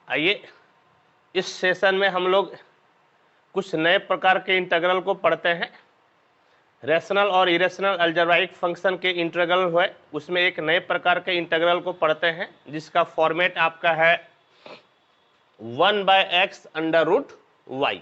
आइए इस सेशन में हम लोग कुछ नए प्रकार के इंटीग्रल को पढ़ते हैं। रैशनल और इरेशनल अलजेब्राइक फंक्शन के इंटीग्रल हुए, उसमें एक नए प्रकार के इंटीग्रल को पढ़ते हैं जिसका फॉर्मेट आपका है 1/x√y।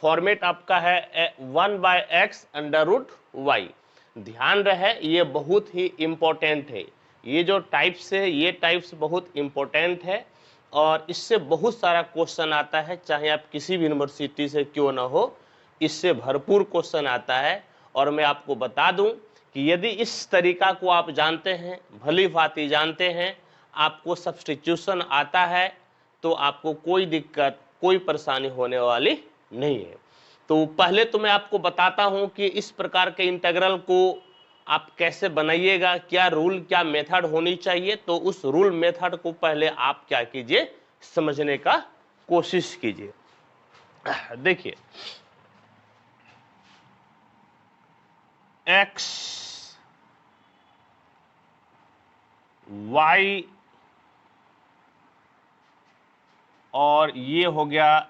फॉर्मेट आपका है 1/x√y। ध्यान रहे ये बहुत ही इंपॉर्टेंट है। ये जो टाइप्स है ये टाइप्स बहुत इंपॉर्टेंट है और इससे बहुत सारा क्वेश्चन आता है, चाहे आप किसी भी यूनिवर्सिटी से क्यों ना हो, इससे भरपूर क्वेश्चन आता है। और मैं आपको बता दूं कि यदि इस तरीका को आप जानते हैं, भली भांति जानते हैं, आपको सब्स्टिट्यूशन आता है, तो आपको कोई दिक्कत कोई परेशानी होने वाली नहीं है। तो पहले तो मैं आपको बताता हूं कि इस प्रकार के इंटीग्रल को आप कैसे बनाइएगा, क्या रूल क्या मेथड होनी चाहिए। तो उस रूल मेथड को पहले आप क्या कीजिए, समझने का कोशिश कीजिए। देखिए x y और ये हो गया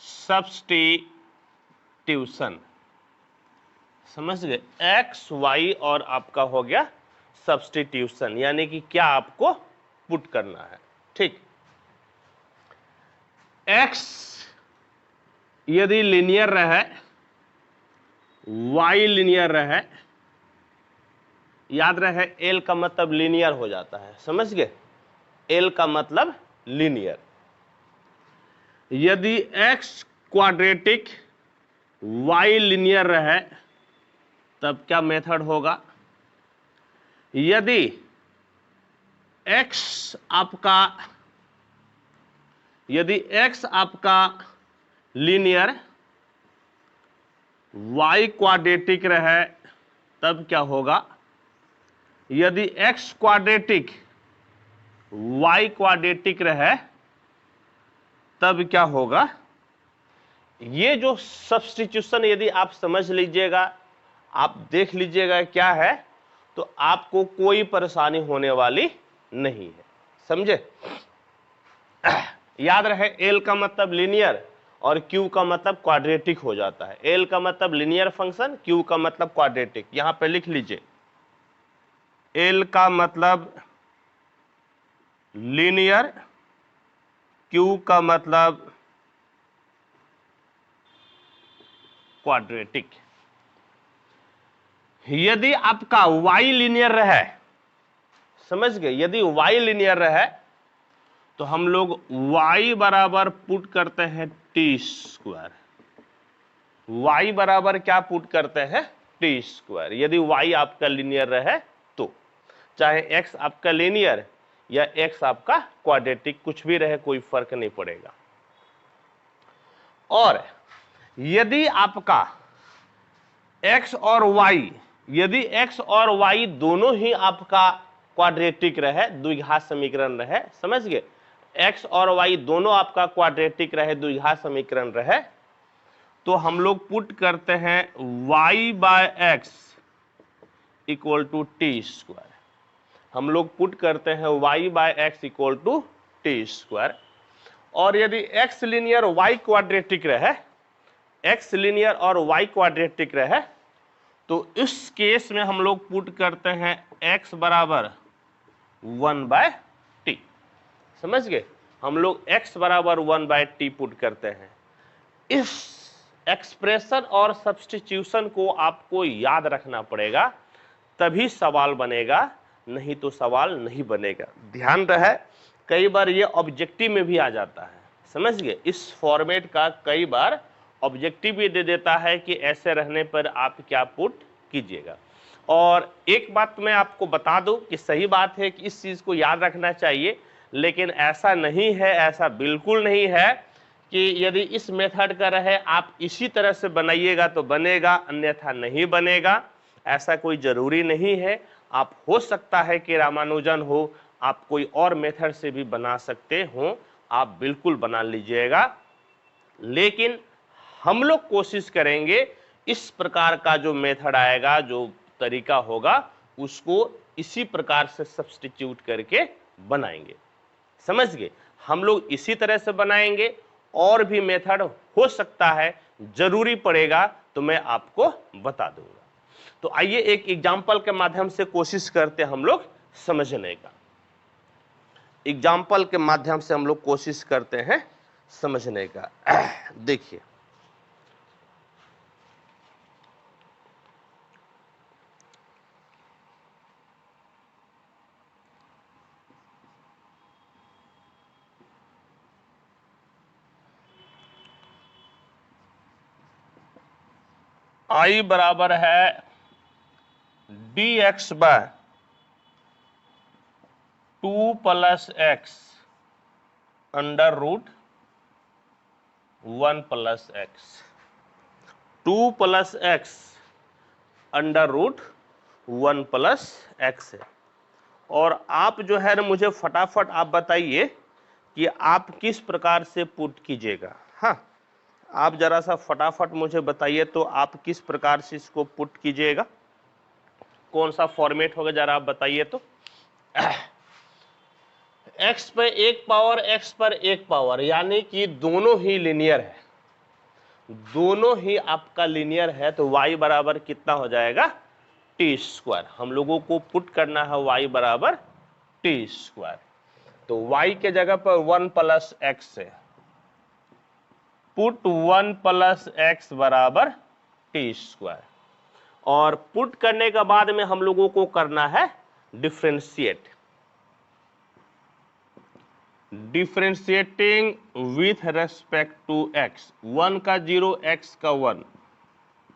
सब्स्टिट्यूशन। समझ गए, x y और आपका हो गया सब्स्टिट्यूशन, यानी कि क्या आपको पुट करना है। ठीक, x यदि लीनियर रहे, y लीनियर रहे, याद रहे L का मतलब लीनियर हो जाता है, समझ गए, L का मतलब लीनियर। यदि x क्वाड्रेटिक y लीनियर रहे तब क्या मेथड होगा। यदि x आपका लीनियर y क्वाड्रेटिक रहे तब क्या होगा। यदि x क्वाड्रेटिक y क्वाड्रेटिक रहे तब क्या होगा। ये जो सब्स्टिट्यूशन यदि आप समझ लीजिएगा, आप देख लीजिएगा क्या है, तो आपको कोई परेशानी होने वाली नहीं है, समझे। याद रहे L का मतलब लीनियर और Q का मतलब क्वाड्रेटिक हो जाता है। L का मतलब लीनियर फंक्शन, Q का मतलब क्वाड्रेटिक। यहां पे लिख लीजिए, L का मतलब लीनियर, Q का मतलब क्वाड्रेटिक। यदि आपका y लीनियर रहे, समझ गए, यदि y लीनियर रहे तो हम लोग y बराबर पुट करते हैं t²। y बराबर क्या पुट करते हैं, t²। यदि y आपका लीनियर रहे तो, चाहे x आपका लीनियर या x आपका क्वाड्रेटिक, कुछ भी रहे कोई फर्क नहीं पड़ेगा। और यदि आपका x और y, यदि x और y दोनों ही आपका क्वाड्रेटिक रहे, द्विघात समीकरण रहे, समझ गए, x और y दोनों आपका क्वाड्रेटिक रहे, द्विघात समीकरण रहे, तो हम लोग पुट करते हैं y/x = t²। हम लोग पुट करते हैं y/x = t²। और यदि x लीनियर y क्वाड्रेटिक रहे, x लीनियर और y क्वाड्रेटिक रहे, तो इस केस में हम लोग पुट करते हैं x बराबर 1/t। समझ गए, हम लोग x बराबर 1/t पुट करते हैं। इस एक्सप्रेशन और सब्स्टिट्यूशन को आपको याद रखना पड़ेगा, तभी सवाल बनेगा, नहीं तो सवाल नहीं बनेगा। ध्यान रहे, कई बार ये ऑब्जेक्टिव में भी आ जाता है, समझ गए, इस फॉर्मेट का कई बार ऑब्जेक्टिव भी दे देता है कि ऐसे रहने पर आप क्या पुट कीजिएगा। और एक बात मैं आपको बता दूं कि सही बात है कि इस चीज को याद रखना चाहिए, लेकिन ऐसा नहीं है, ऐसा बिल्कुल नहीं है कि यदि इस मेथड का रहे आप इसी तरह से बनाइएगा तो बनेगा, अन्यथा नहीं बनेगा। ऐसा कोई जरूरी नहीं है। आप हो सकता है कि रामानुजन हो, आप कोई और मेथड से भी बना सकते हो, आप बिल्कुल बना लीजिएगा। लेकिन हम लोग कोशिश करेंगे इस प्रकार का जो मेथड आएगा, जो तरीका होगा, उसको इसी प्रकार से सब्स्टिट्यूट करके बनाएंगे। समझ गए? हम लोग इसी तरह से बनाएंगे, और भी मेथड हो सकता है, जरूरी पड़ेगा तो मैं आपको बता दूंगा। तो आइए एक एग्जाम्पल के माध्यम से कोशिश करते हैं हम लोग समझने का। एग्जाम्पल के माध्यम से हम लोग कोशिश करते हैं समझने का। देखिए, I बराबर है dx by 2 plus x under root 1 plus x. 2 plus x under root 1 plus x है। और आप जो है ना, मुझे फटाफट आप बताइए कि आप किस प्रकार से पुट कीजिएगा। हाँ, आप जरा सा फटाफट मुझे बताइए तो आप किस प्रकार से इसको पुट कीजिएगा, कौन सा फॉर्मेट होगा, जरा आप बताइए तो। x पे एक पावर, x पर एक पावर, यानी कि दोनों ही लीनियर है, दोनों ही आपका लीनियर है, तो y बराबर कितना हो जाएगा, टी स्क्वायर। हम लोगों को पुट करना है y बराबर टी स्क्वायर। तो y के जगह पर 1 प्लस एक्स है, पुट 1 प्लस एक्स बराबर टी स्क्वायर। और पुट करने के बाद में हम लोगों को करना है differentiate. Differentiating with respect to x, 1 का 0, x का 1,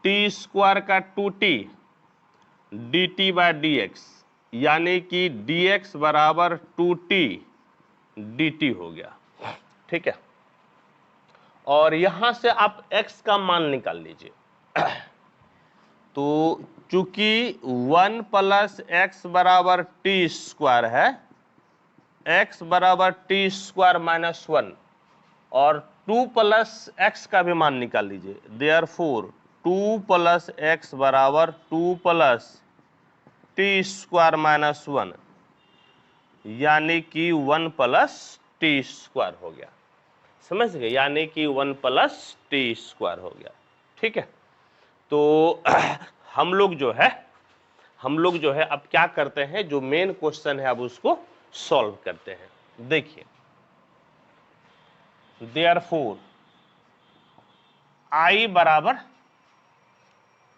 टी स्क्वायर का 2t dt बाय dx, यानी कि dx बराबर 2t dt हो गया। ठीक है, और यहां से आप x का मान निकाल लीजिए। तो चूंकि 1 प्लस एक्स बराबर टी स्क्वायर है, x बराबर टी स्क्वायर माइनस 1, और 2 प्लस एक्स का भी मान निकाल लीजिए। देयरफॉर 2 प्लस एक्स बराबर 2 प्लस टी स्क्वायर माइनस 1, यानी कि 1 प्लस टी स्क्वायर हो गया। समझ गए? यानी कि 1 प्लस टी स्क्वायर हो गया। ठीक है, तो हम लोग जो है अब क्या करते हैं, जो मेन क्वेश्चन है अब उसको सॉल्व करते हैं। देखिए, देयरफॉर I बराबर,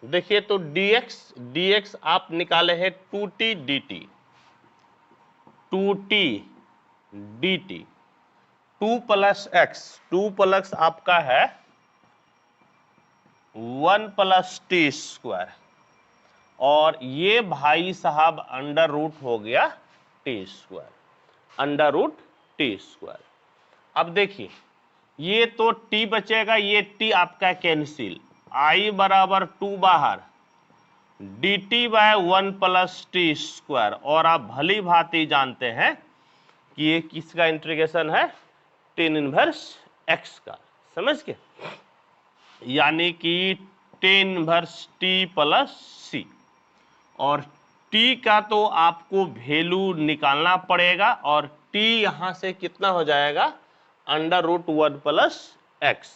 देखिए तो dx आप निकाले हैं 2t dt, 2t dt, 2 plus x, 2 plus आपका है 1 प्लस टी स्क्वायर, और ये भाई साहब अंडर रूट हो गया t square, under root t square. अब देखिए, ये तो t बचेगा, ये t आपका कैंसिल, I बराबर 2 बाहर, dt by 1 plus t square, और आप भली भांति जानते हैं कि ये किसका इंटीग्रेशन है, tan इनवर्स x का। समझ के? यानी कि tan inverse t plus c, और t का तो आपको वैल्यू निकालना पड़ेगा, और t यहां से कितना हो जाएगा, अंडर रूट 1 प्लस एक्स।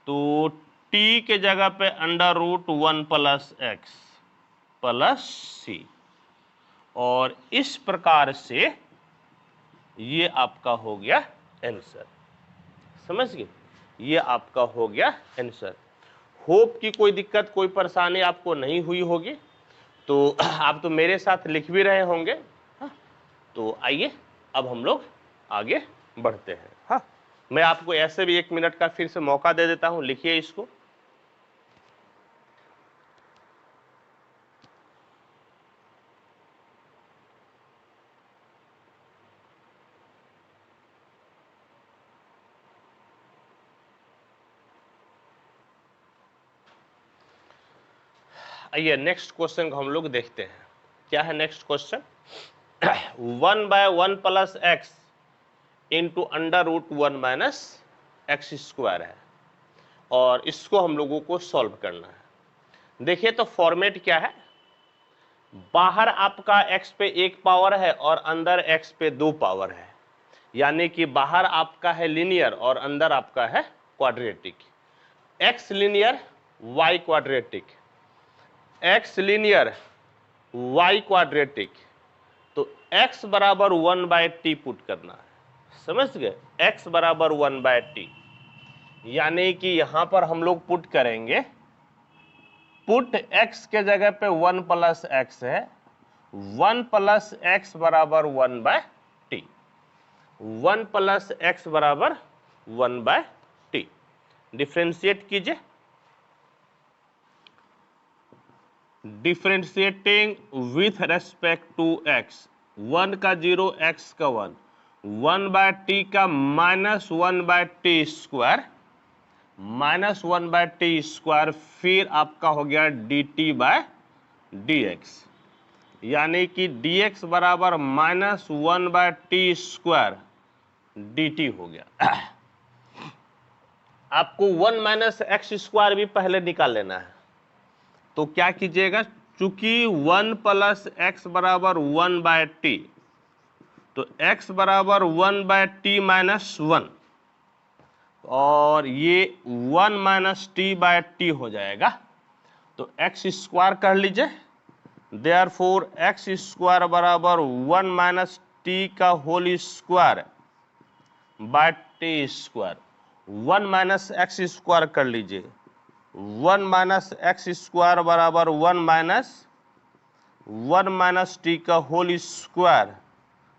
तो t के जगह पे under root 1 plus x plus c, और इस प्रकार से ये आपका हो गया आंसर। समझ गए? ये आपका हो गया आंसर। होप कि कोई दिक्कत, कोई परेशानी आपको नहीं हुई होगी। तो आप तो मेरे साथ लिख भी रहे होंगे। हाँ, तो आइए अब हम लोग आगे बढ़ते हैं। हाँ, मैं आपको ऐसे भी 1 मिनट का फिर से मौका दे देता हूं, लिखिए इसको। आइए नेक्स्ट क्वेश्चन को हम लोग देखते हैं। क्या है next question? 1 by 1 plus x into under root 1 minus x square है, और इसको हम लोगों को सॉल्व करना है। देखिए तो फॉर्मेट क्या है, बाहर आपका x पे 1 पावर है और अंदर x पे 2 पावर है, यानी कि बाहर आपका है लीनियर और अंदर आपका है quadratic. x linear y quadratic, x linear y quadratic, तो x बराबर 1/t पुट करना है, समझ गए? x बराबर 1/t, यानी कि यहां पर हम लोग पुट करेंगे, पुट x के जगह पे 1 प्लस एक्स है, 1 प्लस एक्स बराबर 1/t, 1 प्लस एक्स बराबर 1/t। डिफ्रेंशिएट कीजिए, differentiating with respect to x, 1 का 0 x का 1, 1/t का -1/t स्क्वायर, -1/t स्क्वायर, फिर आपका हो गया dt/dx, यानी कि dx बराबर -1/t स्क्वायर dt हो गया। आपको 1 माइनस एक्स स्क्वायर भी पहले निकाल लेना है, तो क्या कीजिएगा, चूंकि 1 प्लस एक्स बराबर 1/t, तो x बराबर 1/t माइनस 1, और ये 1 माइनस t/t हो जाएगा, तो x स्क्वायर कर लीजिए, देयरफॉर x स्क्वायर बराबर 1 माइनस t का whole square by t square, 1 minus x square कर लीजिए, 1 माइनस एक्स स्क्वायर बराबर 1 माइनस t का whole square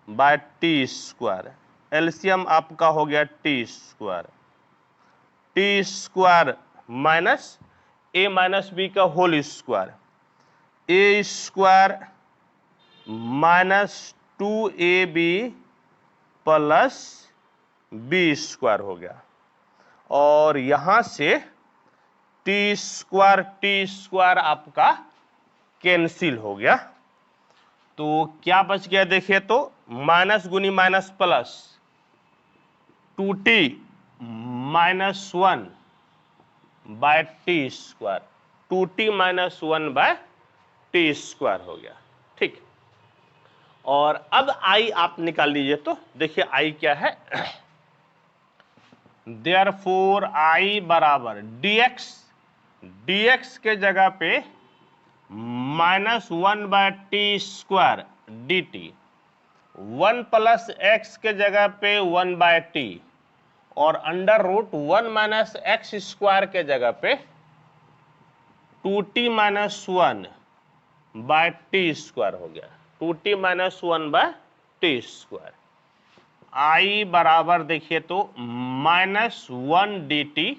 by t square, LCM आपका हो गया t square, t square minus a minus b का whole square, a square minus 2ab plus b square हो गया, और यहां से t स्क्वायर आपका कैंसिल हो गया, तो क्या बच गया देखिए, तो माइनस गुनी minus plus 2t minus 1 by t square, 2t minus 1 by t square हो गया, ठीक। और अब i आप निकाल लीजिए, तो देखिए i क्या है, देयरफॉर i बराबर dx के जगह पे -1/t square dt, 1 plus x के जगह पे 1/t, और under root 1 minus x square के जगह पे 2t minus 1 by t square हो गया, 2t minus 1 by t square. i बराबर देखिए तो -1 dt,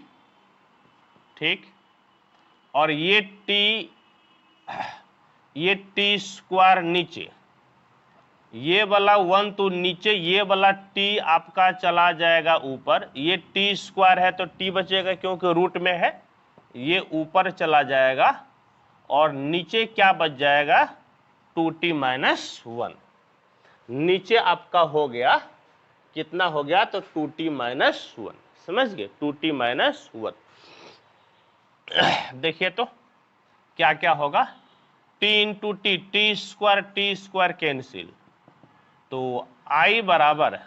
ठीक, और ये t स्क्वायर नीचे, ये वाला 1 तो नीचे, ये वाला t आपका चला जाएगा ऊपर, ये t स्क्वायर है तो t बचेगा क्योंकि रूट में है, ये ऊपर चला जाएगा, और नीचे क्या बच जाएगा, 2t माइनस 1, नीचे आपका हो गया, कितना हो गया, तो 2t माइनस 1, समझ गए, 2t माइनस 1। देखिए तो क्या क्या होगा, t into t square cancel, तो i बराबर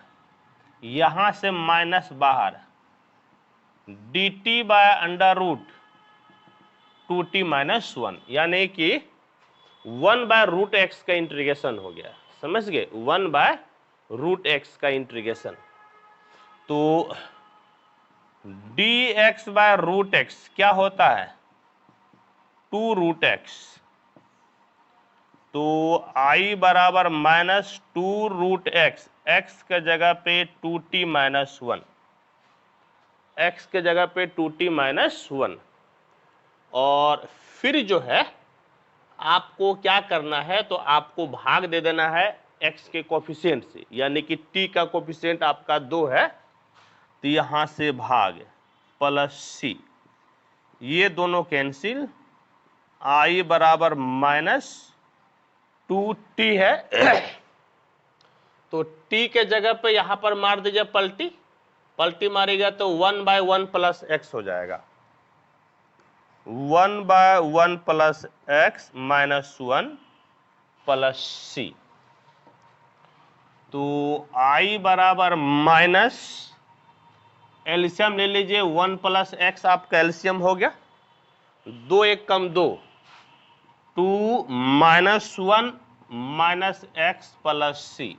यहां से माइनस बाहर dt by under root 2t minus 1, यानी कि 1 बाय रूट एक्स का इंटीग्रेशन हो गया, समझ गए, 1 बाय रूट एक्स का इंटीग्रेशन, तो dx बाय रूट एक्स क्या होता है, 2 रूट एक्स, तो i बराबर -2 रूट एक्स, एक्स के जगह पे 2t माइनस 1, एक्स के जगह पे 2t माइनस 1, और फिर जो है आपको क्या करना है, तो आपको भाग दे देना है x के कोफिशिएंट से, यानी कि t का कोफिशिएंट आपका 2 है, तो यहां से भाग प्लस c, ये दोनों कैंसिल, i बराबर -2t है, तो t के जगह पे यहां पर मार दीजिए पलटी मारेगा तो 1 बाय 1 प्लस एक्स हो जाएगा, 1 by 1 plus x minus 1, plus c. तो I बराबर माइनस एलसीएम ले लीजिए, 1 प्लस एक्स आपका एलसीएम हो गया, 2 1 कम 2, 2 minus 1 minus x plus c.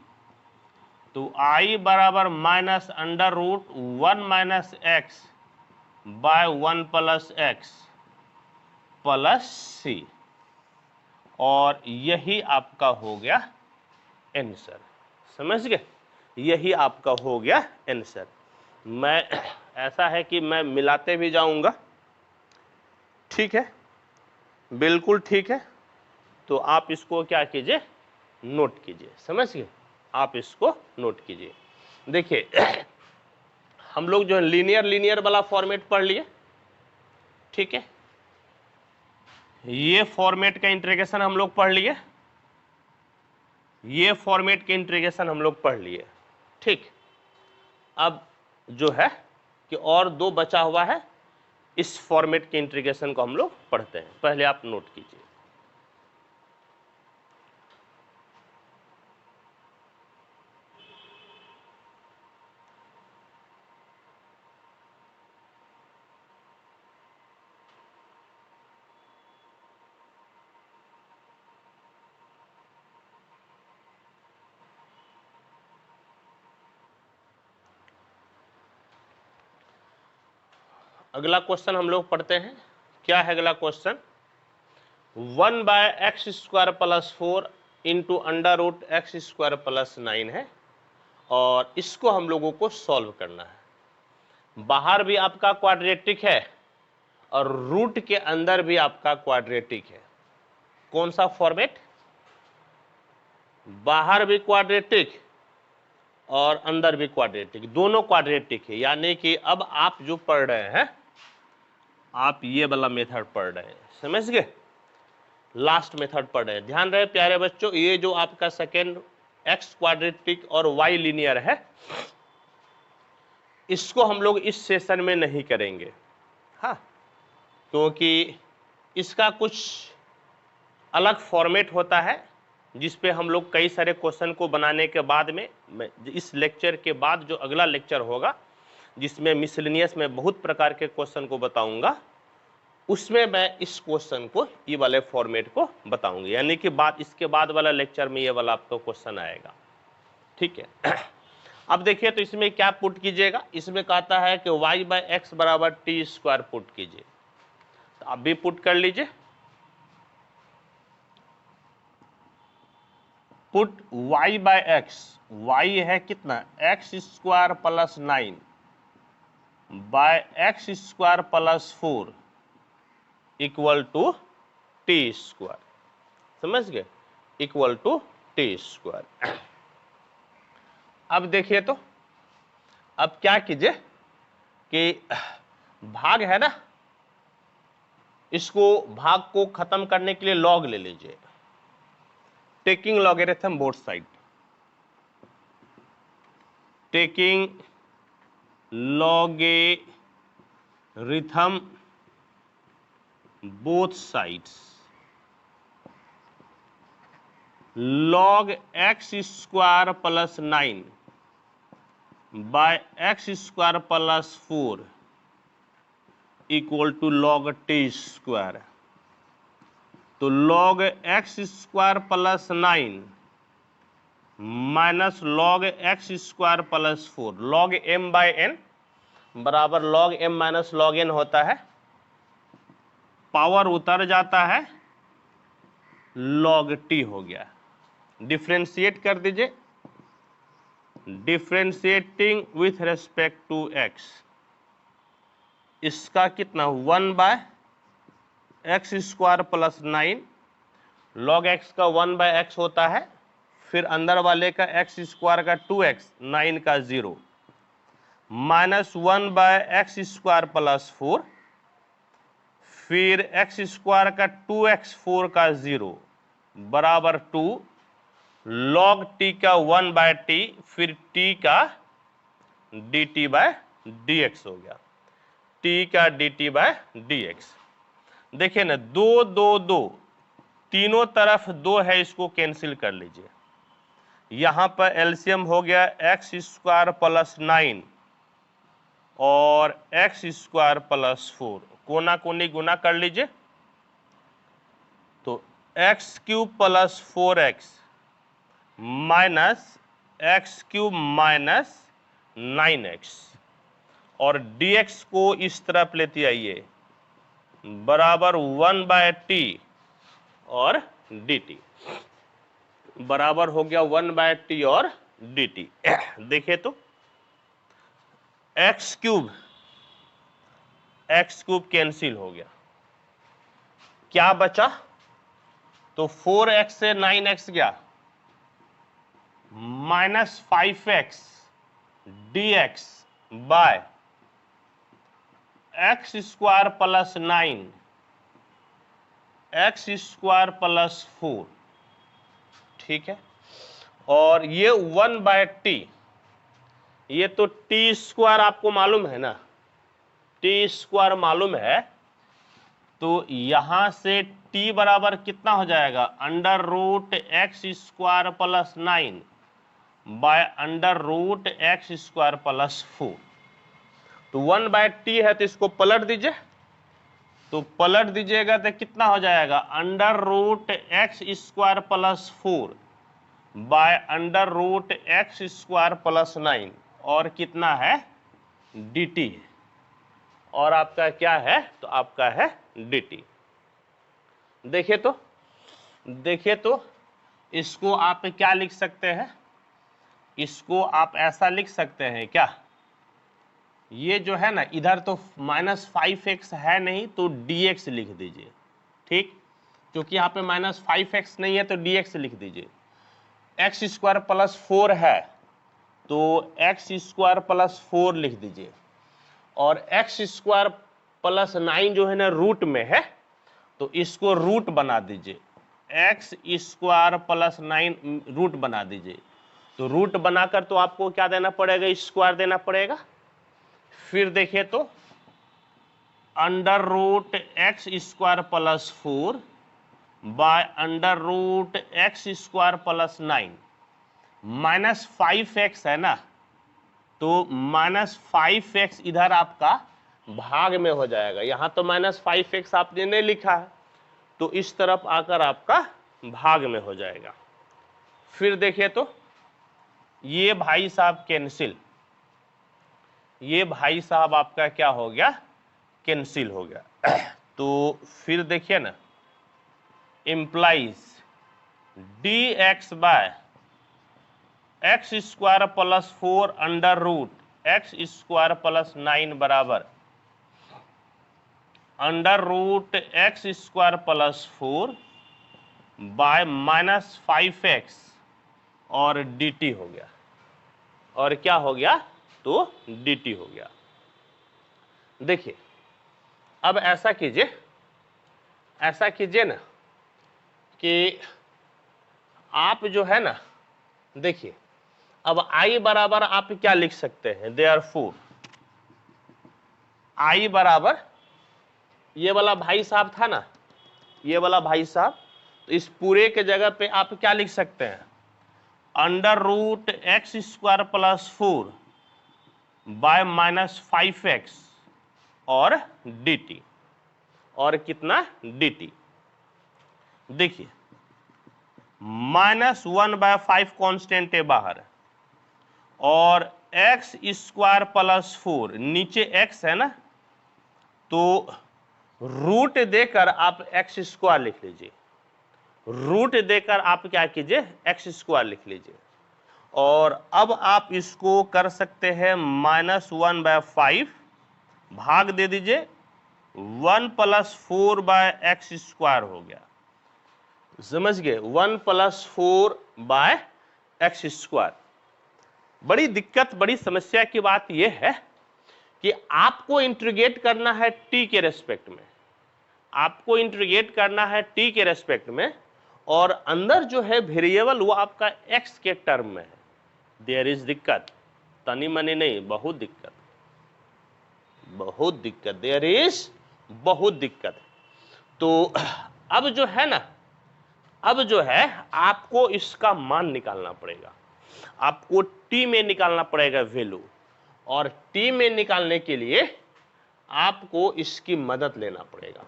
तो I बराबर minus under root 1 minus x by 1 plus x plus c, और यही आपका हो गया आंसर। समझ गए, यही आपका हो गया आंसर। मैं ऐसा है कि मैं मिलाते भी जाऊंगा, ठीक है, बिल्कुल ठीक है। तो आप इसको क्या कीजिए, नोट कीजिए। समझ गए, आप इसको नोट कीजिए। देखिए हम लोग जो है लीनियर वाला फॉर्मेट पढ़ लिए, ठीक है, ये फॉर्मेट का इंटीग्रेशन हम लोग पढ़ लिए, ये फॉर्मेट के इंटीग्रेशन हम लोग पढ़ लिए, ठीक। अब जो है कि और 2 बचा हुआ है, इस फॉर्मेट के इंटीग्रेशन को हम लोग पढ़ते हैं। पहले आप नोट कीजिए। अगला क्वेश्चन हम लोग पढ़ते हैं। क्या है अगला question? 1 by x square plus 4 into under root x square plus 9 है, और इसको हम लोगों को सॉल्व करना है। बाहर भी आपका क्वाड्रेटिक है और रूट के अंदर भी आपका क्वाड्रेटिक है। कौन सा फॉर्मेट? बाहर भी क्वाड्रेटिक और अंदर भी क्वाड्रेटिक, दोनों क्वाड्रेटिक है। यानी कि अब आप जो पढ़ रहे हैं, आप ये वाला मेथड पढ़ रहे हैं, समझ गए, लास्ट मेथड पढ़ रहे हैं। ध्यान रहे प्यारे बच्चों, ये जो आपका सेकेंड एक्स क्वाड्रेटिक और वाई लीनियर है, इसको हम लोग इस सेशन में नहीं करेंगे, हाँ, क्योंकि इसका कुछ अलग फॉर्मेट होता है, जिस पे हम लोग कई सारे क्वेश्चन को बनाने के बाद में, इस लेक्चर के बाद जो अगला लेक्चर होगा, जिसमें मिसलेनियस में बहुत प्रकार के क्वेश्चन को बताऊंगा, उसमें मैं इस क्वेश्चन को, ये वाले फॉर्मेट को बताऊंगा। यानी कि इसके बाद वाला लेक्चर में ये वाला आपको क्वेश्चन आएगा, ठीक है। अब देखिए तो इसमें क्या पुट कीजिएगा, इसमें कहता है कि y बाय एक्स बराबर टी स्क्वायर पुट कीजिए, तो आप भी पुट कर लीजिए। Put y by x, y है कितना, x square plus 9 by x square plus 4 equal to t square. समझ गए, इक्वल टू टी स्क्वायर। अब देखिए तो अब क्या कीजिए कि भाग है ना, इसको भाग को खत्म करने के लिए लॉग ले लीजिए, taking logarithm both side, taking logarithm both sides, log x square plus 9 by x square plus 4 equal to log t square। तो log x square plus 9 minus log x square plus 4, log m by n बराबर log m minus log n होता है, power उतर जाता है, log t हो गया। Differentiate कर दीजिए, differentiating with respect to x, इसका कितना 1 by x square plus 9, log x का 1 बाय एक्स होता है, फिर अंदर वाले का एक्स स्क्वायर का 2x, 9 का 0, minus 1 by x square plus 4, फिर एक्स स्क्वायर का 2x 4 का 0 बराबर 2, log t का 1 बाय टी, फिर t का dt बाय dx हो गया, t का dt बाय dx। देखिए ना, 2 2 2 तीनों तरफ 2 है, इसको कैंसिल कर लीजिए। यहां पर एलसीएम हो गया एक्स स्क्वायर प्लस 9 और एक्स स्क्वायर प्लस 4, कोना कोनी गुना कर लीजिए। तो x cube plus 4x minus x cube minus 9x, और dx को इस तरफ लेते आइए, बराबर 1/t और dt, बराबर हो गया 1/t और dt। देखिए तो एक्स क्यूब कैंसिल हो गया, क्या बचा? तो 4x से 9x गया, minus 5x dx by x square plus 9 x square plus 4, ठीक है। और ये 1/t, ये तो टी स्क्वायर आपको मालूम है ना, टी स्क्वायर मालूम है, तो यहां से t बराबर कितना हो जाएगा? Under root x square plus 9 by under root x square plus 4। तो 1/t है, तो इसको पलट दीजिए, तो पलट दीजिएगा तो कितना हो जाएगा? Under root x square plus 4 by under root x square plus 9, और कितना है? dt, और आपका क्या है? तो आपका है dt। देखिए तो इसको आप क्या लिख सकते हैं? इसको आप ऐसा लिख सकते हैं क्या? ये जो है ना, इधर तो माइनस 5x है नहीं, तो dx लिख दीजिए, ठीक, क्योंकि यहाँ पे माइनस 5x नहीं है, तो dx लिख दीजिए। एक्स स्क्वायर प्लस 4 है, तो एक्स स्क्वायर प्लस 4 लिख दीजिए, और एक्स स्क्वायर प्लस 9 जो है ना रूट में है, तो इसको रूट बना दीजिए, एक्स स्क्वायर प्लस 9 रूट बना दीजिए। तो रूट बनाकर तो आपको क्या देना पड़ेगा? स्क्वायर देना पड़ेगा। फिर देखिए तो under root x square plus 4 by under root x square plus 9, minus 5x है ना, तो माइनस 5x इधर आपका भाग में हो जाएगा। यहां तो माइनस 5x आपने नहीं लिखा है, तो इस तरफ आकर आपका भाग में हो जाएगा। फिर देखिए तो ये भाई साहब कैंसिल, ये भाई साहब आपका क्या हो गया? कैंसिल हो गया। तो फिर देखिए ना, implies dx by x square plus 4 under root x square plus 9 बराबर under root x square plus 4 by minus 5x और dt हो गया, और क्या हो गया? तो dt हो गया। देखिए अब ऐसा कीजिए ना कि आप जो है ना, देखिए अब i बराबर आप क्या लिख सकते हैं? देयरफॉर i बराबर, ये वाला भाई साहब था ना, ये वाला भाई साहब, तो इस पूरे के जगह पे आप क्या लिख सकते हैं? Under root x square plus 4 by minus 5x और dt, और कितना? dt। देखिए माइनस 1/5 कॉन्स्टेंट है बाहर, और एक्स स्क्वायर प्लस 4, नीचे x है ना, तो रूट देकर आप एक्स स्क्वायर लिख लीजिए, रूट देकर आप क्या कीजिए? एक्स स्क्वायर लिख लीजिए। और अब आप इसको कर सकते हैं माइनस 1/5, भाग दे दीजिए, 1 प्लस 4 बाय एक्स स्क्वायर हो गया, समझ गए? 1 प्लस 4 बाय एक्स स्क्वायर। बड़ी दिक्कत, बड़ी समस्या की बात यह है कि आपको इंटीग्रेट करना है t के रेस्पेक्ट में, आपको इंटीग्रेट करना है t के रेस्पेक्ट में, और अंदर जो है वेरिएबल वो आपका x के टर्म में है। देयर इज दिक्कत, तनी मनी नहीं, बहुत दिक्कत, बहुत दिक्कत, देयर इज बहुत दिक्कत। तो अब जो है ना, अब जो है आपको इसका मान निकालना पड़ेगा, आपको t में निकालना पड़ेगा वैल्यू, और t में निकालने के लिए आपको इसकी मदद लेना पड़ेगा,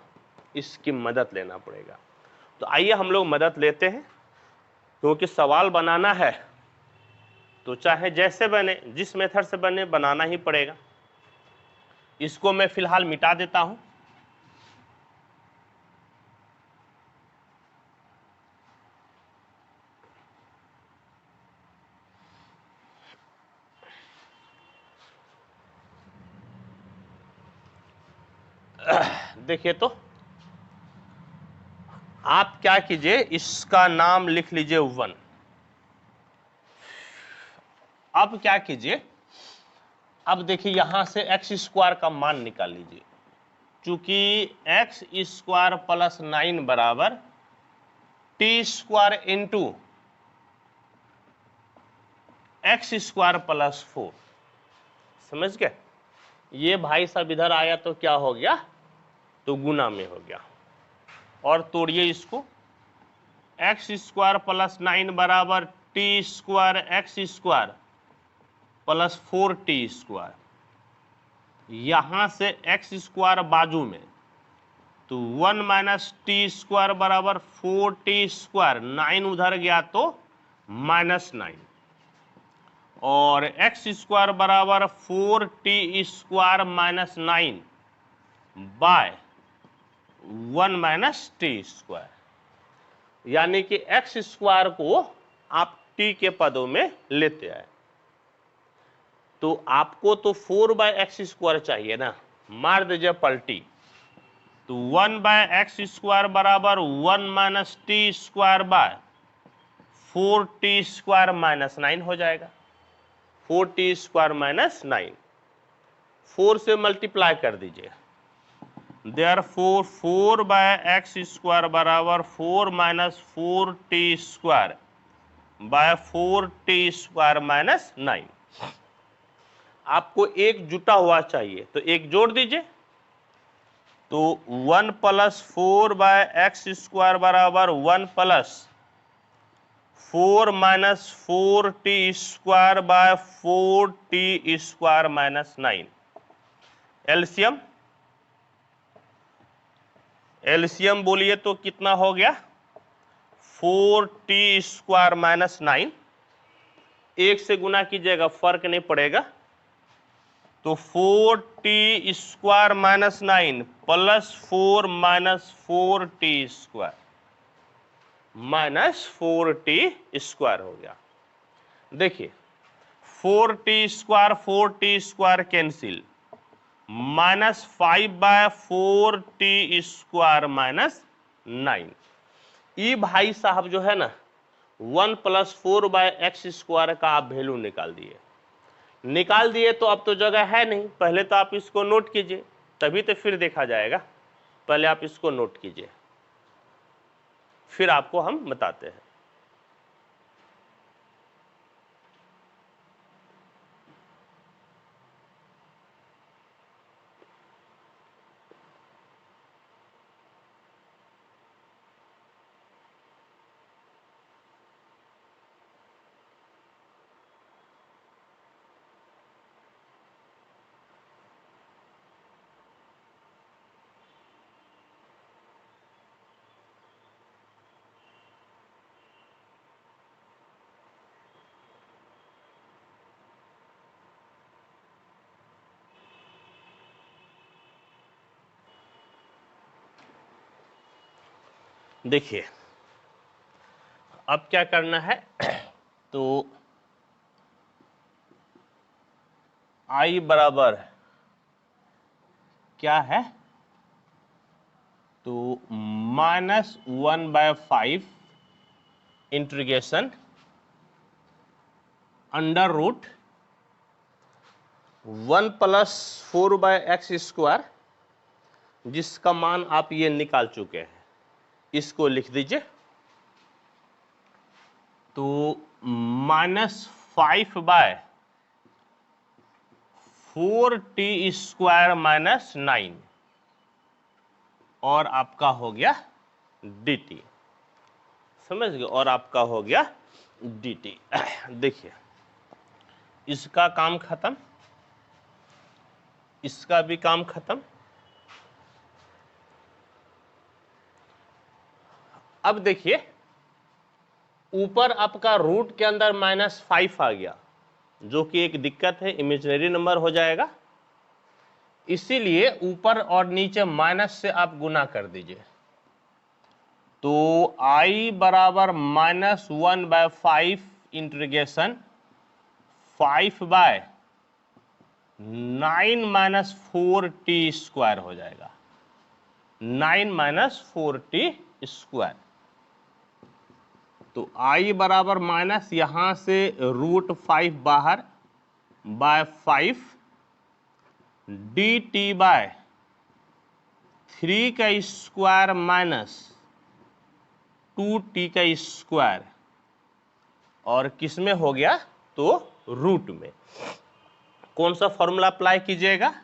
इसकी मदद लेना पड़ेगा। तो आइए हम लोग मदद लेते हैं, क्योंकि सवाल बनाना है तो चाहे जैसे बने, जिस मेथड से बने, बनाना ही पड़ेगा। इसको मैं फिलहाल मिटा देता हूं। देखिए तो आप क्या कीजिए, इसका नाम लिख लीजिए 1। अब क्या कीजिए, अब देखिए यहां से एक्स स्क्वायर का मान निकाल लीजिए। चूंकि एक्स स्क्वायर प्लस 9 बराबर t square into x square plus 4, समझ गए? ये भाई साहब इधर आया तो क्या हो गया, तो गुना में हो गया। और तोड़िए इसको, एक्स स्क्वायर प्लस 9 बराबर t square x square plus 4t square, यहां से एक्स स्क्वायर बाजू में, तो 1 माइनस टी स्क्वायर बराबर 4t स्क्वायर, 9 उधर गया तो -9, और एक्स स्क्वायर बराबर 4t square minus 9 by 1 minus t square, यानी कि एक्स स्क्वायर को आप t के पदों में लेते आए। तो आपको तो 4 बाय एक्स स्क्वायर चाहिए ना, मार दीजिए पलटी, तो 1 बाय एक्स स्क्वायर बराबर 1 minus t square bye 4t square minus 9 हो जाएगा। 4t स्क्वायर माइनस 9, 4 से मल्टीप्लाई कर दीजिए, देयरफॉर 4 बाय एक्स स्क्वायर बराबर 4 minus 4t square by 4t square minus 9। आपको एक जुटा हुआ चाहिए, तो एक जोड़ दीजिए, तो 1 प्लस 4 बाय एक्स स्क्वायर बराबर 1 plus 4 minus 4t square by 4t square minus 9। LCM, LCM बोलिए तो कितना हो गया, 4t स्क्वायर माइनस 9। एक से गुना कीजिएगा, फर्क नहीं पड़ेगा, तो 4t square minus 9 plus 4 minus 4t square minus 4t square हो गया। देखिए 4t square cancel, minus 5 by 4t square minus 9। ये भाई साहब जो है ना 1 प्लस 4 बाय एक्स स्क्वायर का आप वैल्यू निकाल दिए, तो अब तो जगह है नहीं। पहले तो आप इसको नोट कीजिए, तभी तो फिर देखा जाएगा। पहले आप इसको नोट कीजिए, फिर आपको हम बताते हैं। देखिए अब क्या करना है, तो i बराबर क्या है, तो -1/5 integration under root 1 plus 4 by x square, जिसका मान आप ये निकाल चुके हैं, इसको लिख दीजिए, तो -5 बाय 4t स्क्वायर माइनस 9, और आपका हो गया dt। समझ गए, और आपका हो गया dt। देखिए इसका काम खत्म, इसका भी काम खत्म। अब देखिए ऊपर आपका रूट के अंदर -5 आ गया, जो कि एक दिक्कत है, इमेजिनरी नंबर हो जाएगा, इसीलिए ऊपर और नीचे माइनस से आप गुना कर दीजिए। तो I बराबर -1/5 इंटीग्रेशन 5/9 - 4t² हो जाएगा, 9 - 4t²। तो I बराबर माइनस यहां से √5 बाहर /5 dt/3 का स्क्वायर माइनस 2t का स्क्वायर, और किस में हो गया, तो रूट में। कौन सा फॉर्मूला अप्लाई कीजिएगा,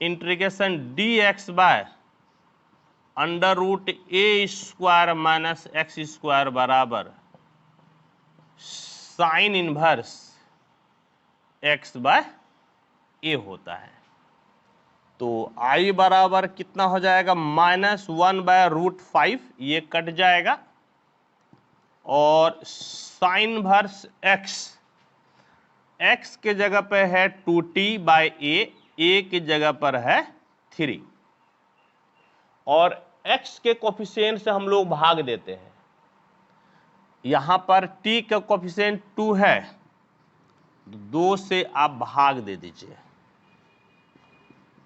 इंटीग्रेशन dx/√a² माइनस x² बराबर साइन इनवर्स x/a होता है। तो I बराबर कितना हो जाएगा, -1/√5, ये कट जाएगा, और साइन इनवर्स x के जगह पे है 2t/a, a की जगह पर है 3, और x के कोफिशिएंट से हम लोग भाग देते हैं। यहां पर t का कोफिशिएंट 2 है, 2 से आप भाग दे दीजिए।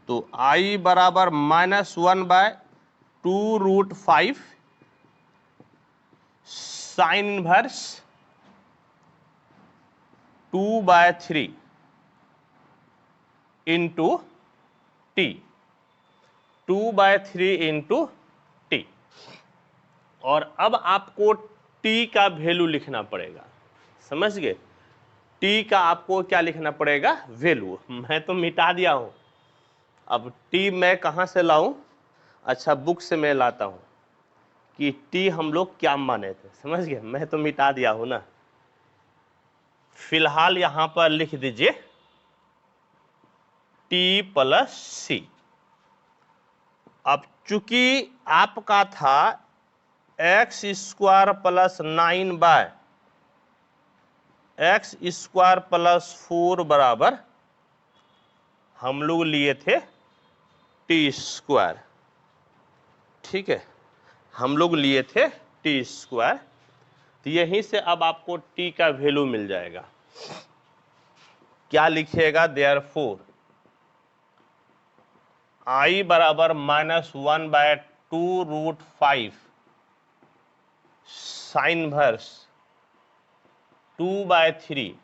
तो I बराबर -1/2√5 sine inverse 2/3 into t, 2/3 into t। और अब आपको t का वैल्यू लिखना पड़ेगा, समझ गए, t का आपको क्या लिखना पड़ेगा, वैल्यू। मैं तो मिटा दिया हूं, अब t मैं कहां से लाऊं, अच्छा बुक से मैं लाता हूं कि t हम लोग क्या माने थे, समझ गए, मैं तो मिटा दिया हूं ना। फिलहाल यहां पर लिख दीजिए t+c। अब चूंकि आपका था x² + 9/x² + 4 बराबर हम लोग लिए थे t², ठीक है, हम लोग लिए थे t²। तो यहीं से अब आपको t का वैल्यू मिल जाएगा। क्या लिखिएगा, देयरफॉर I बराबर -1/2√5 साइन इनवर्स 2/3,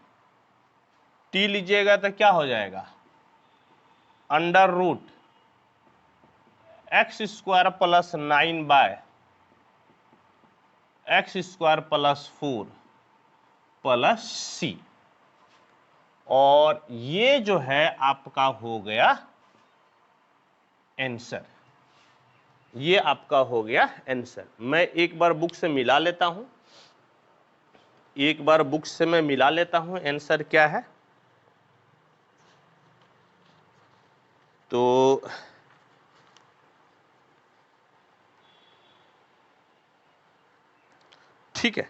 t लीजिएगा तो क्या हो जाएगा, √x² + 9/x² + 4 + c। और ये जो है आपका हो गया आंसर, ये आपका हो गया आंसर। मैं एक बार बुक से मिला लेता हूं, एक बार बुक से मैं मिला लेता हूं आंसर क्या है। तो ठीक है,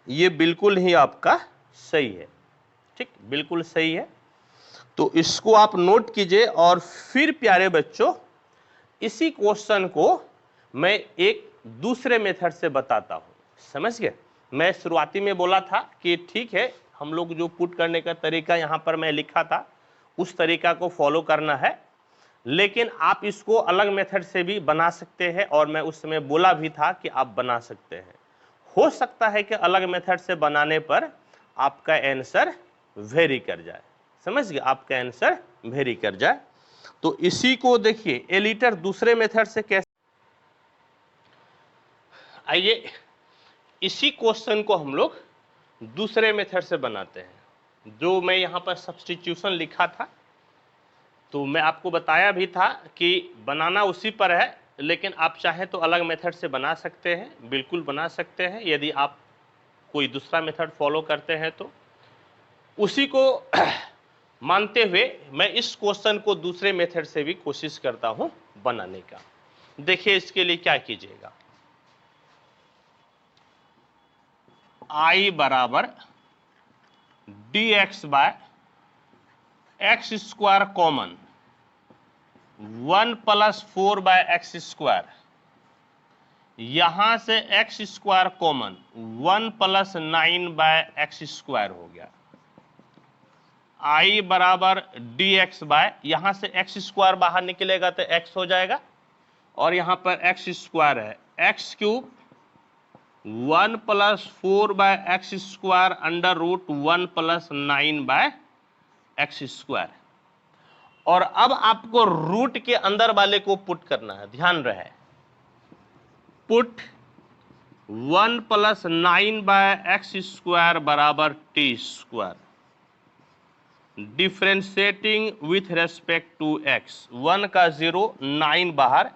ये बिल्कुल ही आपका सही है, ठीक, बिल्कुल सही है। तो इसको आप नोट कीजिए, और फिर प्यारे बच्चों इसी क्वेश्चन को मैं एक दूसरे मेथड से बताता हूं, समझ गए। मैं शुरुआती में बोला था कि ठीक है, हम लोग जो पुट करने का तरीका यहां पर मैं लिखा था उस तरीका को फॉलो करना है, लेकिन आप इसको अलग मेथड से भी बना सकते हैं, और मैं उस समय बोला भी था कि आप बना सकते हैं। हो सकता है कि अलग मेथड से बनाने पर आपका आंसर वेरी कर जाए, समझ गए, आपका आंसर वेरी कर जाए। तो इसी को देखिए एलिटर दूसरे मेथड से कैसे, आइए इसी क्वेश्चन को हम लोग दूसरे मेथड से बनाते हैं। जो मैं यहाँ पर सब्स्टिट्यूशन लिखा था, तो मैं आपको बताया भी था कि बनाना उसी पर है, लेकिन आप चाहें तो अलग मेथड से बना सकते हैं, बिल्कुल बना सकते हैं। यदि आप कोई दूसरा मेथड फॉलो करते हैं तो उसी को मानते हुए मैं इस क्वेश्चन को दूसरे मेथड से भी कोशिश करता हूं बनाने का। देखिए इसके लिए क्या कीजिएगा, I बराबर dx by x square common 1 plus 4 by x square, यहां से x square common 1 plus 9 by x square हो गया। I बराबर dx बाय, यहां से एक्स स्क्वायर बाहर निकलेगा तो x हो जाएगा, और यहां पर एक्स स्क्वायर है, x cube 1 plus 4 by x square under root 1 plus 9 by x square. और अब आपको रूट के अंदर वाले को पुट करना है, ध्यान रहे, put 1 plus 9 by x square बराबर t square, differentiating with respect to x, 1 का 0, 9 बाहर,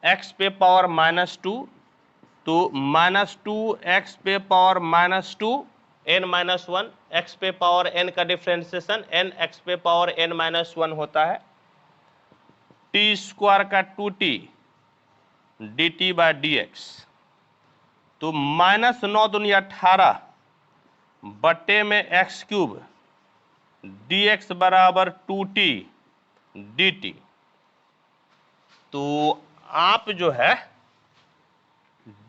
एक्स पे पावर -2, तो -2 एक्स पे पावर -2 n - 1, एक्स पे पावर n का डिफ्रेंशिएशन n एक्स पे पावर n - 1 होता है, टी स्क्वायर का 2t dt बाय dx, तो -9 दूनी 18 बट्टे में एक्स क्यूब dx बराबर 2t dt। तो आप जो है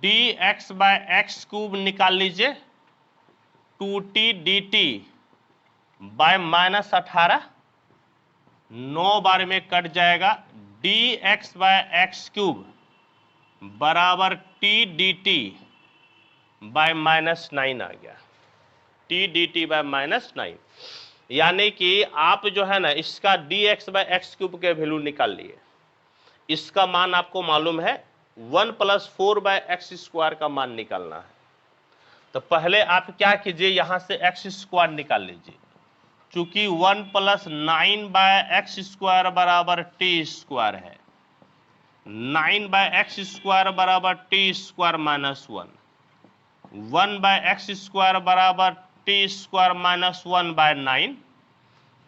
dx बाय एक्स क्यूब निकाल लीजिए, 2t dt बाय -18, 9 बार में कट जाएगा, dx बाय एक्स क्यूब बराबर t dt बाय -9 आ गया, t dt बाय -9। यानी कि आप जो है ना इसका dx बाय एक्स क्यूब के वैल्यू निकाल लिए, इसका मान आपको मालूम है 1 प्लस 4 बाय एक्स स्क्वायर का मान निकालना है। तो पहले आप क्या कीजिए, यहां से एक्स स्क्वायर निकाल लीजिए, चूंकि 1 प्लस 9 बाय एक्स स्क्वायर बराबर टी स्क्वायर है, 9 बाय एक्स स्क्वायर बराबर t square -1, 1 by x square बराबर टी स्क्वायर -1 बाय 9,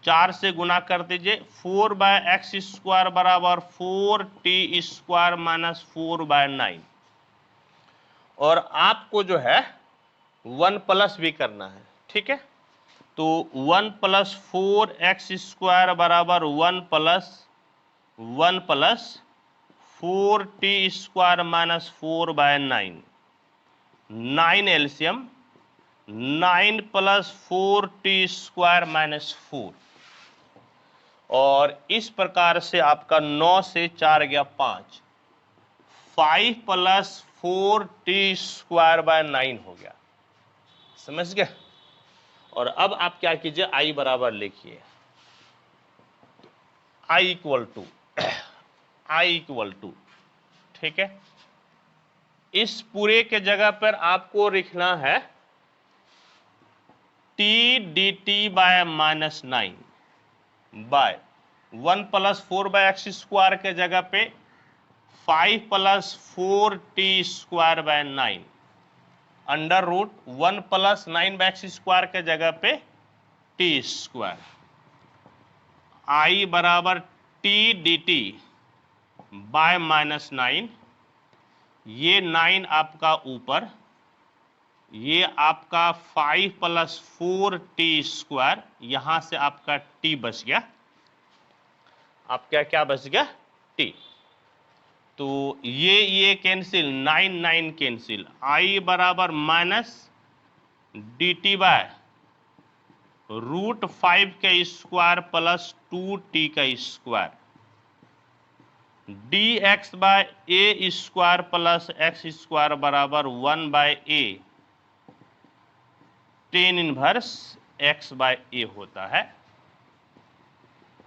4 से गुना कर दीजिए, 4 बाय एक्स स्क्वायर बराबर 4 टी स्क्वायर -4 बाय 9, और आपको जो है 1 प्लस भी करना है, ठीक है। तो 1 प्लस 4 एक्स स्क्वायर बराबर 1 plus 4 t square -4 by 9, 9 LCM, 9 plus 4 t square -4, और इस प्रकार से आपका 9 से 4 गया 5, 5 प्लस 4 टी स्क्वायर बाय 9 हो गया, समझ गए। और अब आप क्या कीजिए, I बराबर लिखिए, I इक्वल टू, ठीक है, इस पूरे के जगह पर आपको लिखना है t dt by -9 by 1 plus 4 by x square के जगह पे 5 plus 4 t square by 9 under root 1 plus 9 by x square के जगह पे टी स्क्वायर, I बराबर t dt बाय -9, ये 9 आपका ऊपर, ये आपका 5 प्लस 4 टी स्क्वायर, यहां से आपका t बच गया, आपका क्या बच गया, t। तो ये कैंसिल, 9 9 कैंसिल, I बराबर माइनस dt बाय √5 का स्क्वायर प्लस 2t का square, dx by a square plus x square बराबर 1 by a tan inverse x by a होता है।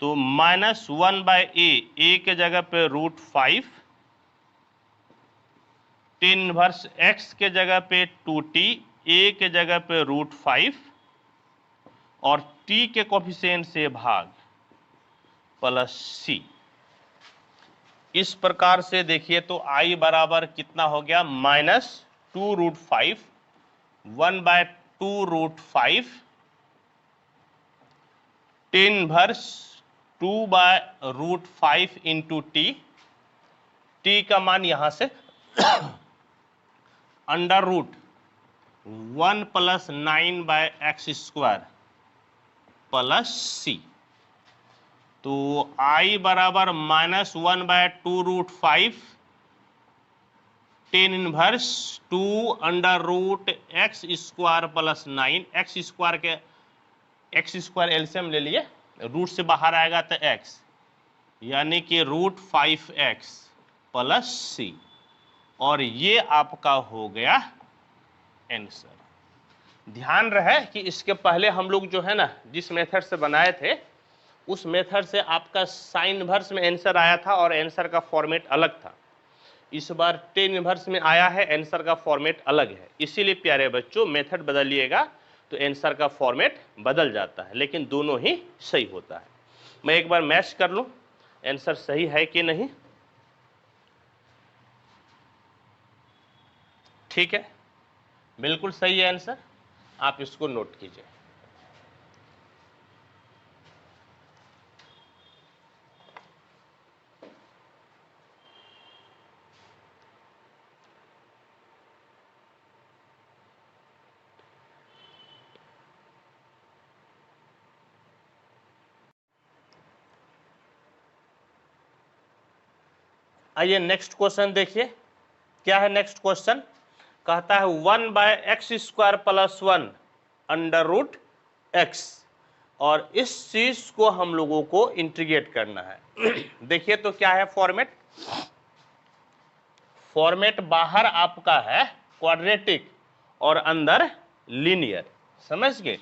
तो -1 बाय a के जगह पे √5, tan इनवर्स x के जगह पे 2t, a के जगह पे √5, और t के कोफिशिएंट से भाग प्लस c, इस प्रकार से देखिए तो I बराबर कितना हो गया, -2√5 1/2√5 tan इनवर्स 2/√5 इंटू t का मान यहां से √1 + 9/x² प्लस c। तो I बराबर -1/2√5 tan inverse 2√x² plus 9, x² LCM ले लिए, रूट से बाहर आएगा तो x, यानी कि √5x प्लस c, और ये आपका हो गया आंसर। ध्यान रहे कि इसके पहले हम लोग जो है ना जिस मेथड से बनाए थे उस मेथड से आपका साइन इनवर्स में आंसर आया था और आंसर का फॉर्मेट अलग था। इस बार टेन इनवर्स में आया है, आंसर का फॉर्मेट अलग है। इसीलिए प्यारे बच्चों मेथड बदलिएगा तो आंसर का फॉर्मेट बदल जाता है, लेकिन दोनों ही सही होता है। मैं एक बार मैच कर लूं आंसर सही है कि नहीं। ठीक है, बिल्कुल सही है आंसर, आप इसको नोट कीजिए। आइए नेक्स्ट क्वेश्चन देखिए, क्या है नेक्स्ट क्वेश्चन। कहता है 1/x² प्लस 1 √x, और इस चीज को हम लोगों को इंटीग्रेट करना है। देखिए तो क्या है फॉर्मेट, फॉर्मेट बाहर आपका है क्वाड्रेटिक और अंदर लीनियर, समझ गए।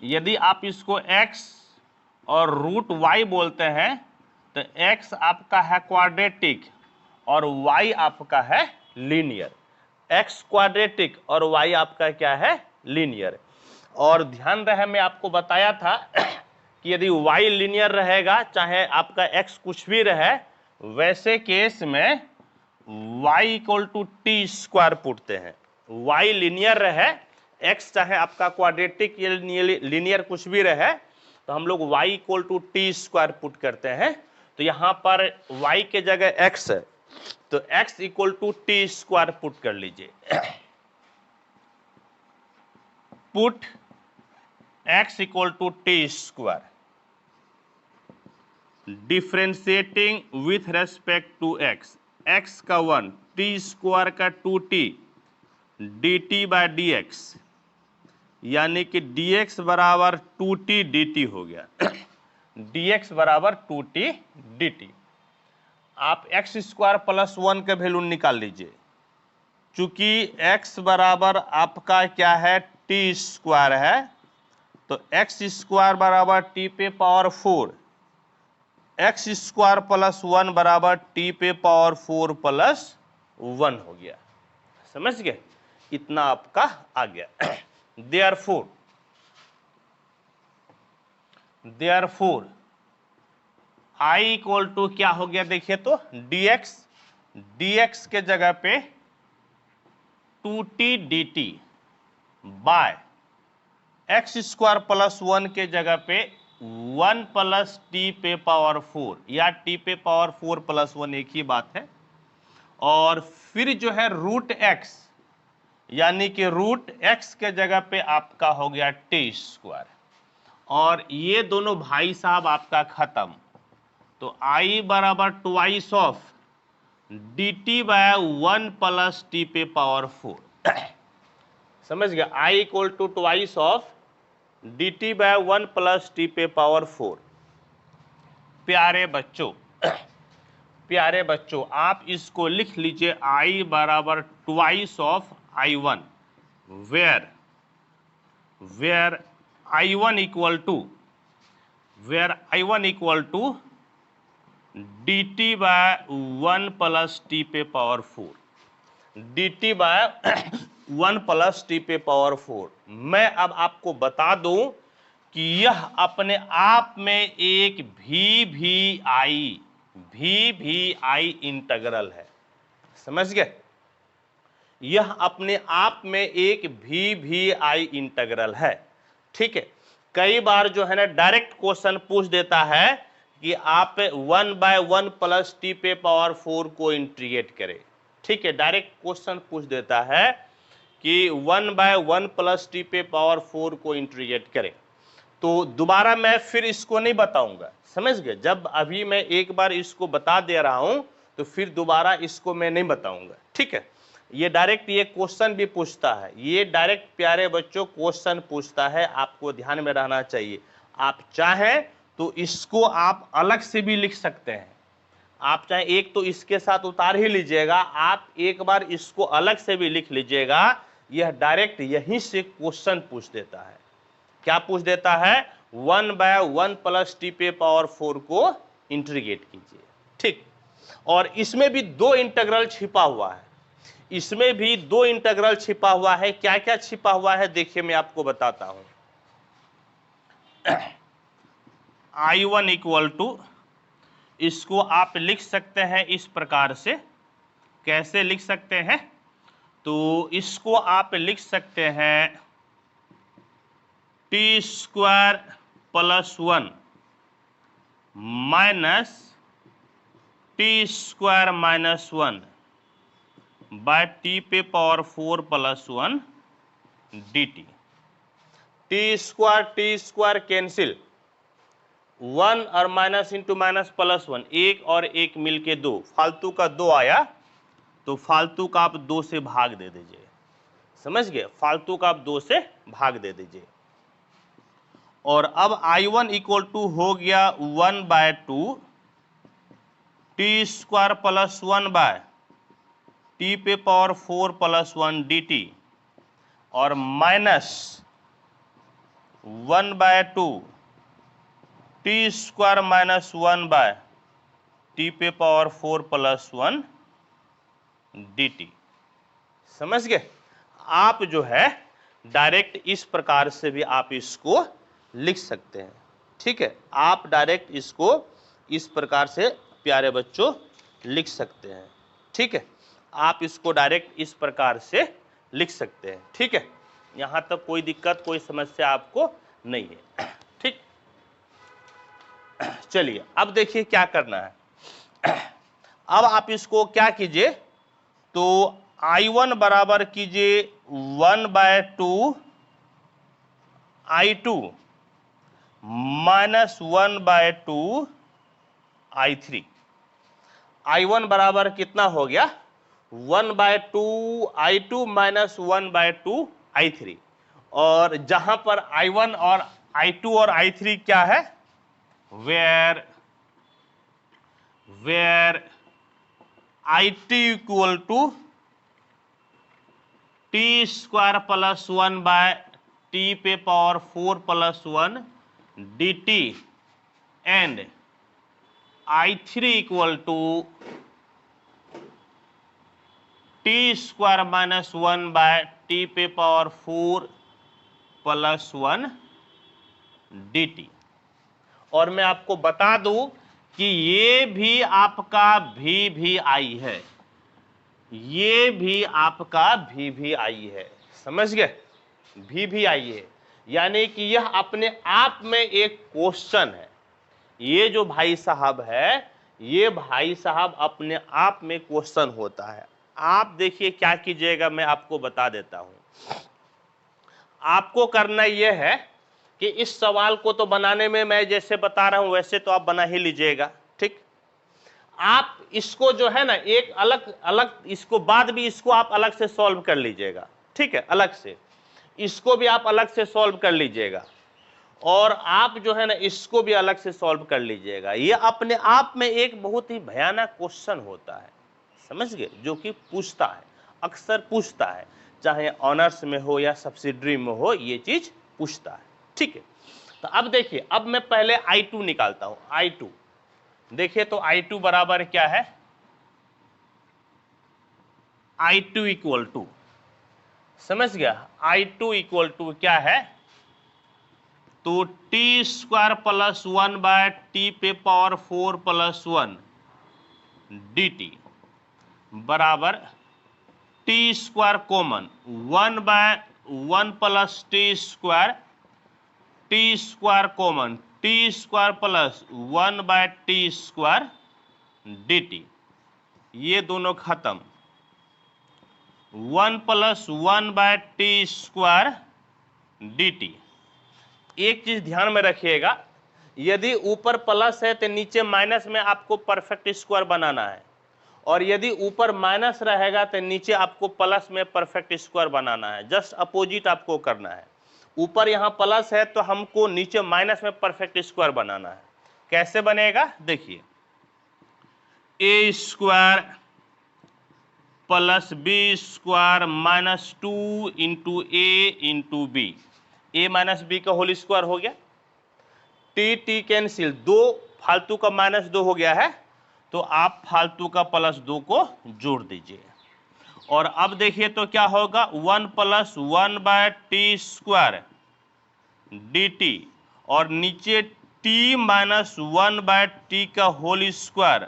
यदि आप इसको x और √y बोलते हैं तो x आपका है क्वाड्रेटिक और y आपका है लीनियर। x क्वाड्रेटिक और y आपका क्या है, लीनियर। और ध्यान रहे मैं आपको बताया था कि यदि y लीनियर रहेगा चाहे आपका x कुछ भी रहे, वैसे केस में y = t² पूछते हैं। y लीनियर रहे, x चाहे आपका क्वाड्रेटिक या लीनियर कुछ भी रहे, तो हम लोग y = t² पुट करते हैं। तो यहां पर y के जगह x है तो x = t² पुट कर लीजिए। Put x = t², differentiating with respect to x का 1, t² का 2t, dt/dx, यानी कि dx बराबर 2t dt हो गया। dx बराबर 2t dt। आप x² प्लस 1 का वैल्यू निकाल लीजिए, चूंकि x बराबर आपका क्या है, t² है, तो x² बराबर t⁴, x² प्लस 1 बराबर t⁴ प्लस 1 हो गया, समझ गए। इतना आपका आ गया। देयरफॉर I = क्या हो गया, देखिए तो dx के जगह पे 2t dt bye x² plus 1 के जगह पे 1 + t⁴, या t⁴ प्लस 1 एक ही बात है। और फिर जो है √x, यानी कि √x के जगह पे आपका हो गया t², और ये दोनों भाई साहब आपका खत्म। तो I बराबर ट्वाइस ऑफ dt/1 + t⁴। समझ गया, I = twice of dt/1 + t⁴। प्यारे बच्चों आप इसको लिख लीजिए, I बराबर twice of I1, where I1 = dt/1 + t⁴, dt/1 + t⁴। मैं अब आपको बता दूं कि यह अपने आप में एक VI VVI इंटीग्रल है। समझ गए? यह अपने आप में एक VVI इंटीग्रल है। ठीक है, कई बार जो है ना डायरेक्ट क्वेश्चन पूछ देता है कि आप 1/1 प्लस टी पे पावर 4 को इंटीग्रेट करें। ठीक है, डायरेक्ट क्वेश्चन पूछ देता है कि 1/1 प्लस टी पे पावर 4 को इंटीग्रेट करें। तो दोबारा मैं फिर इसको नहीं बताऊंगा। समझ गए? जब अभी मैं एक बार इसको बता दे रहा हूं तो फिर दोबारा इसको मैं नहीं बताऊंगा। ठीक है, ये डायरेक्ट ये क्वेश्चन भी पूछता है, ये डायरेक्ट प्यारे बच्चों क्वेश्चन पूछता है, आपको ध्यान में रहना चाहिए। आप चाहें तो इसको आप अलग से भी लिख सकते हैं। आप चाहे एक तो इसके साथ उतार ही लीजिएगा, आप एक बार इसको अलग से भी लिख लीजिएगा। यह डायरेक्ट यहीं से क्वेश्चन पूछ देता है। क्या पूछ देता है? 1/1 प्लस टी पे पावर 4 को इंटीग्रेट कीजिए। ठीक, और इसमें भी दो इंटीग्रल छिपा हुआ है। इसमें भी दो इंटीग्रल छिपा हुआ है। क्या क्या छिपा हुआ है देखिए, मैं आपको बताता हूं। I1 इक्वल टू, इसको आप लिख सकते हैं इस प्रकार से। कैसे लिख सकते हैं? तो इसको आप लिख सकते हैं t square plus 1 minus t square minus 1 by t पे power 4 plus 1 dt। T square cancel, 1 और माइनस इंटू माइनस प्लस 1, एक और एक मिलके 2, फालतू का 2 आया तो फालतू का आप 2 से भाग दे दीजिए। समझ गए? फालतू का आप 2 से भाग दे दीजिए। और अब I1 इक्वल टू हो गया 1/2 t square plus 1 by t पे पावर 4 प्लस 1 dt और minus 1/2 t square minus 1 by t पे पावर 4 प्लस 1 dt। समझ गए? आप जो है डायरेक्ट इस प्रकार से भी आप इसको लिख सकते हैं। ठीक है, आप डायरेक्ट इसको इस प्रकार से प्यारे बच्चों लिख सकते हैं। ठीक है, आप इसको डायरेक्ट इस प्रकार से लिख सकते हैं। ठीक है, यहां तक कोई दिक्कत, कोई समस्या आपको नहीं है। ठीक, चलिए अब देखिए क्या करना है। अब आप इसको क्या कीजिए, तो I1 बराबर कीजिए 1/2 I2 माइनस 1/2 I3। I1 बराबर कितना हो गया? 1/2 I2 माइनस 1/2 I3। और जहां पर I1 और I2 और I3 क्या है? where IT equal to t square plus 1 by t पे power 4 plus 1 dt and I3 equal to t square minus 1 by t पे पावर 4 प्लस 1 dt। और मैं आपको बता दूं कि ये भी आपका VVI है, ये भी आपका VVI है। समझ गए? VVI है, यानी कि यह अपने आप में एक क्वेश्चन है। ये जो भाई साहब है, ये भाई साहब अपने आप में क्वेश्चन होता है। आप देखिए क्या कीजिएगा, मैं आपको बता देता हूं। आपको करना यह है कि इस सवाल को तो बनाने में मैं जैसे बता रहा हूं वैसे तो आप बना ही लीजिएगा। ठीक, आप इसको जो है ना एक अलग अलग, इसको बाद भी इसको आप अलग से सॉल्व कर लीजिएगा। ठीक है, अलग से इसको भी आप अलग से सॉल्व कर लीजिएगा और आप जो है ना इसको भी अलग से सॉल्व कर लीजिएगा। ये अपने आप में एक बहुत ही भयानक क्वेश्चन होता है। समझ गए? जो कि पूछता है, अक्सर पूछता है, चाहे ऑनर्स में हो या सब्सिडरी में हो, ये चीज पूछता है। ठीक है, तो अब देखिए, अब मैं पहले I2 निकालता हूं। I2 देखिए, तो I2 बराबर क्या है? I2 इक्वल टू, समझ गया? I2 इक्वल टू क्या है? तो t square plus 1 by t पे पावर 4 प्लस 1 dt बराबर t square common 1/1 plus t square common t square plus 1/t square dt, ये दोनों खत्म 1 प्लस 1/t स्क्वायर dt। एक चीज ध्यान में रखिएगा, यदि ऊपर प्लस है तो नीचे माइनस में आपको परफेक्ट स्क्वायर बनाना है, और यदि ऊपर माइनस रहेगा तो नीचे आपको प्लस में परफेक्ट स्क्वायर बनाना है। जस्ट अपोजिट आपको करना है। ऊपर यहाँ प्लस है तो हमको नीचे माइनस में परफेक्ट स्क्वायर बनाना है। कैसे बनेगा देखिए, a square plus b square minus 2 into a into b, a minus b का होल स्क्वायर हो गया। टी टी कैंसिल, 2 फालतू का माइनस 2 हो गया है, तो आप फालतू का प्लस 2 को जोड़ दीजिए। और अब देखिए तो क्या होगा, 1 प्लस 1/t स्क्वायर dt, और नीचे t माइनस 1/t का होल स्क्वायर,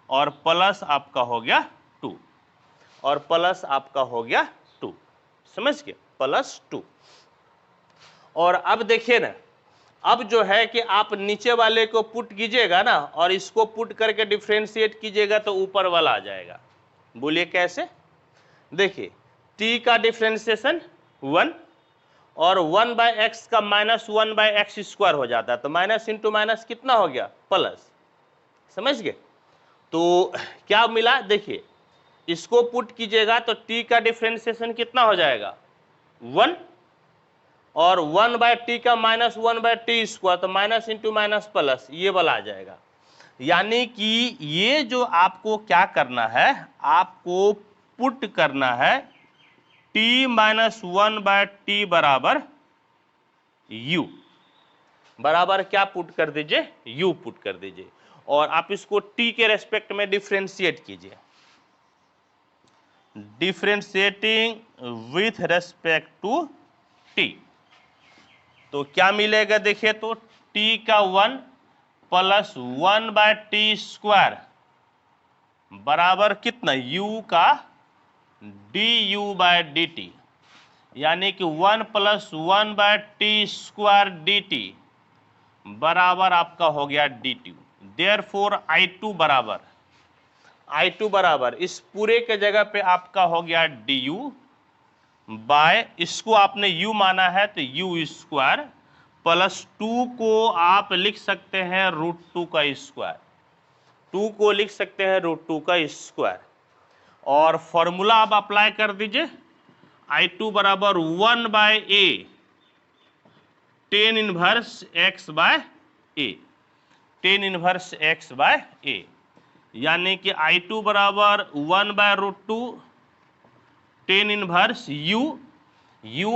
और प्लस आपका हो गया 2, और प्लस आपका हो गया 2, समझ गए, प्लस 2। और अब देखिए ना, अब जो है कि आप नीचे वाले को पुट कीजिएगा ना, और इसको पुट करके डिफरेंशिएट कीजिएगा तो ऊपर वाला आ जाएगा। बोलिए कैसे, देखिए t का डिफरेंशिएशन 1, और 1/x का माइनस 1/x स्क्वायर हो जाता है, तो माइनस इंटू माइनस कितना हो गया, प्लस, समझ गए। तो क्या मिला देखिए, इसको पुट कीजिएगा तो t का डिफरेंशिएशन कितना हो जाएगा 1, और 1/t का माइनस 1/t स्क्वायर, तो माइनस इंटू माइनस प्लस, ये वाला आ जाएगा। यानी कि ये जो आपको क्या करना है, आपको पुट करना है t माइनस 1/t बराबर u, बराबर क्या पुट कर दीजिए, u पुट कर दीजिए, और आप इसको t के रेस्पेक्ट में डिफरेंशिएट कीजिए। Differentiating with respect to t, तो क्या मिलेगा देखिए, तो t का 1 प्लस 1/t स्क्वायर बराबर कितना, u का du/dt, यानी कि 1 प्लस 1/t स्क्वायर dt बराबर आपका हो गया dt। देयरफॉर I2 बराबर इस पूरे के जगह पे आपका हो गया du बाय, इसको आपने u माना है तो u स्क्वायर प्लस 2 को आप लिख सकते हैं √2 का स्क्वायर, 2 को लिख सकते हैं √2 का स्क्वायर। और फॉर्मूला आप अप्लाई कर दीजिए, I2 बराबर 1/a tan inverse x/a, tan inverse x/a, यानी कि I2 बराबर 1/√2 tan इनवर्स u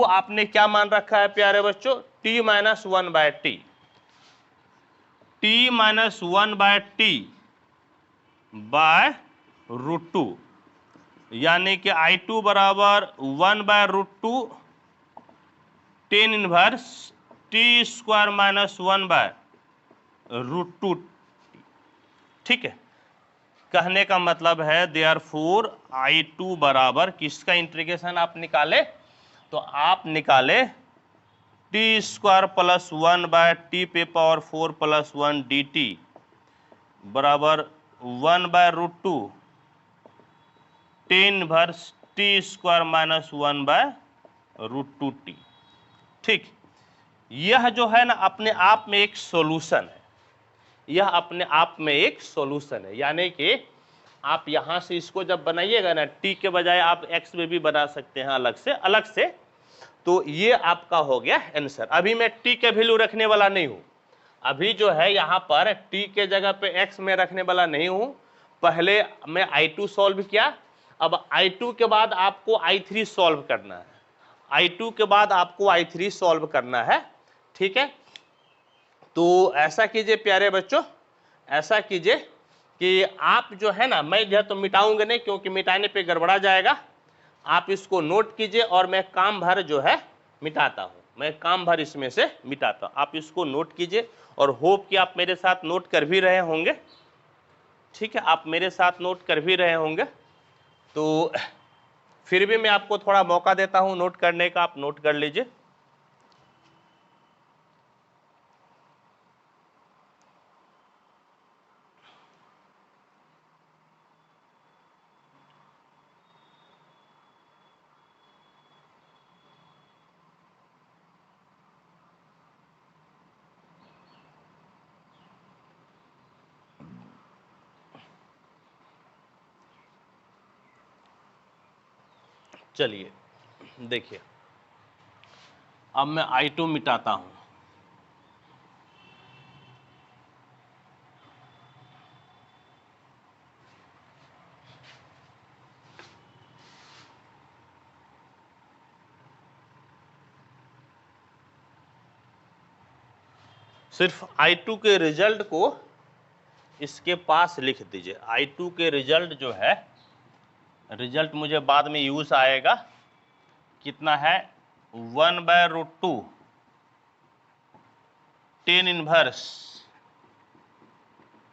आपने क्या मान रखा है प्यारे बच्चों, t minus 1/t, t minus 1/t by √2, यानी कि I2 बराबर 1/√2 tan inverse t square minus 1/√2, ठीक है। कहने का मतलब है देयरफॉर I2 बराबर किसका इंटीग्रेशन आप निकाले, तो आप निकाले t स्क्वायर प्लस 1/t पे पावर 4 प्लस 1 dt बराबर 1/√2 tan inverse t square minus 1/√2t, ठीक। यह जो है ना अपने आप में एक सॉल्यूशन है, यह अपने आप में एक सॉल्यूशन है, यानी कि आप यहां से इसको जब बनाइएगा ना, t के बजाय आप x में भी बना सकते हैं अलग से, तो ये आपका हो गया आंसर। अभी मैं t के वैल्यू रखने वाला नहीं हूं, अभी जो है यहाँ पर t के जगह पे x में रखने वाला नहीं हूं। पहले मैं I2 सॉल्व किया, अब I2 के बाद आपको I3 सॉल्व करना है, I2 के बाद आपको I3 सॉल्व करना है, ठीक है। तो ऐसा कीजिए प्यारे बच्चों, ऐसा कीजिए कि आप जो है ना, मैं जो तो मिटाऊंगा नहीं क्योंकि मिटाने पे गड़बड़ा जाएगा, आप इसको नोट कीजिए और मैं काम भर जो है मिटाता हूँ, मैं काम भर इसमें से मिटाता हूँ। आप इसको नोट कीजिए और होप कि आप मेरे साथ नोट कर भी रहे होंगे। ठीक है, आप मेरे साथ नोट कर भी रहे होंगे, तो फिर भी मैं आपको थोड़ा मौका देता हूं नोट करने का, आप नोट कर लीजिए। चलिए देखिए, अब मैं I2 मिटाता हूं। सिर्फ I2 के रिजल्ट को इसके पास लिख दीजिए। I2 के रिजल्ट जो है, रिजल्ट मुझे बाद में यूज आएगा, कितना है 1/√2 tan inverse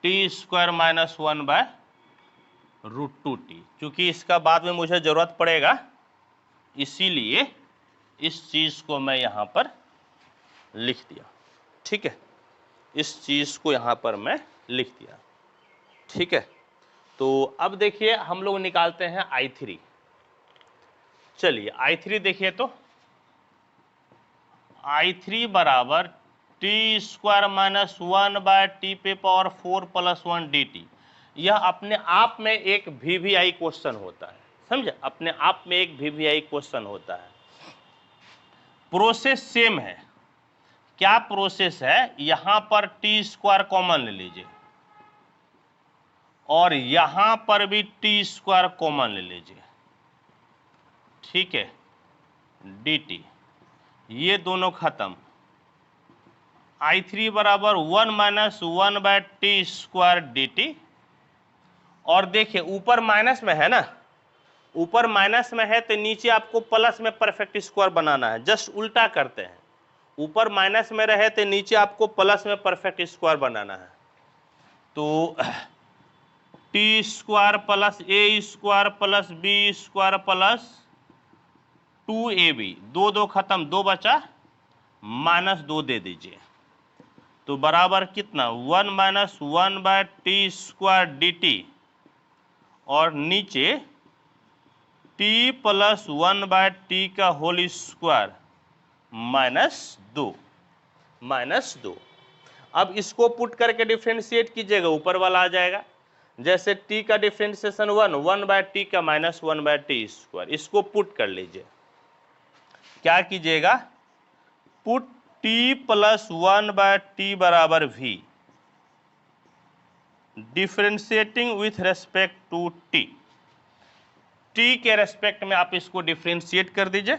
t² minus 1/√2t। क्योंकि इसका बाद में मुझे जरूरत पड़ेगा, इसीलिए इस चीज को मैं यहां पर लिख दिया। ठीक है, इस चीज को यहां पर मैं लिख दिया। ठीक है, तो अब देखिए हम लोग निकालते हैं I3। चलिए I3 देखिए, तो I3 बराबर t² माइनस 1/t पे पावर 4 प्लस 1 dt। यह अपने आप में एक VVI क्वेश्चन होता है, समझे, अपने आप में एक VVI क्वेश्चन होता है। प्रोसेस सेम है। क्या प्रोसेस है, यहां पर t² कॉमन ले लीजिए और यहां पर भी t² कॉमन ले लीजिए। ठीक है, dt, ये दोनों खत्म। I3 बराबर 1 माइनस 1/t² dt। और देखिए ऊपर माइनस में है ना, ऊपर माइनस में है तो नीचे आपको प्लस में परफेक्ट स्क्वायर बनाना है। जस्ट उल्टा करते हैं, ऊपर माइनस में रहे तो नीचे आपको प्लस में परफेक्ट स्क्वायर बनाना है। तो t² plus a² plus b² plus 2ab, 2 खत्म, 2 बचा, -2 दे दीजिए। तो बराबर कितना 1 माइनस 1/t² dt और नीचे t प्लस 1/t का होल स्क्वायर -2। अब इसको पुट करके डिफरेंशिएट कीजिएगा, ऊपर वाला आ जाएगा। जैसे t का डिफरेंशिएशन 1/t का -1/t², इसको पुट कर लीजिए। क्या कीजिएगा, पुट t प्लस 1/t बराबर v, differentiating with respect to t। t के रेस्पेक्ट में आप इसको डिफरेंशिएट कर दीजिए।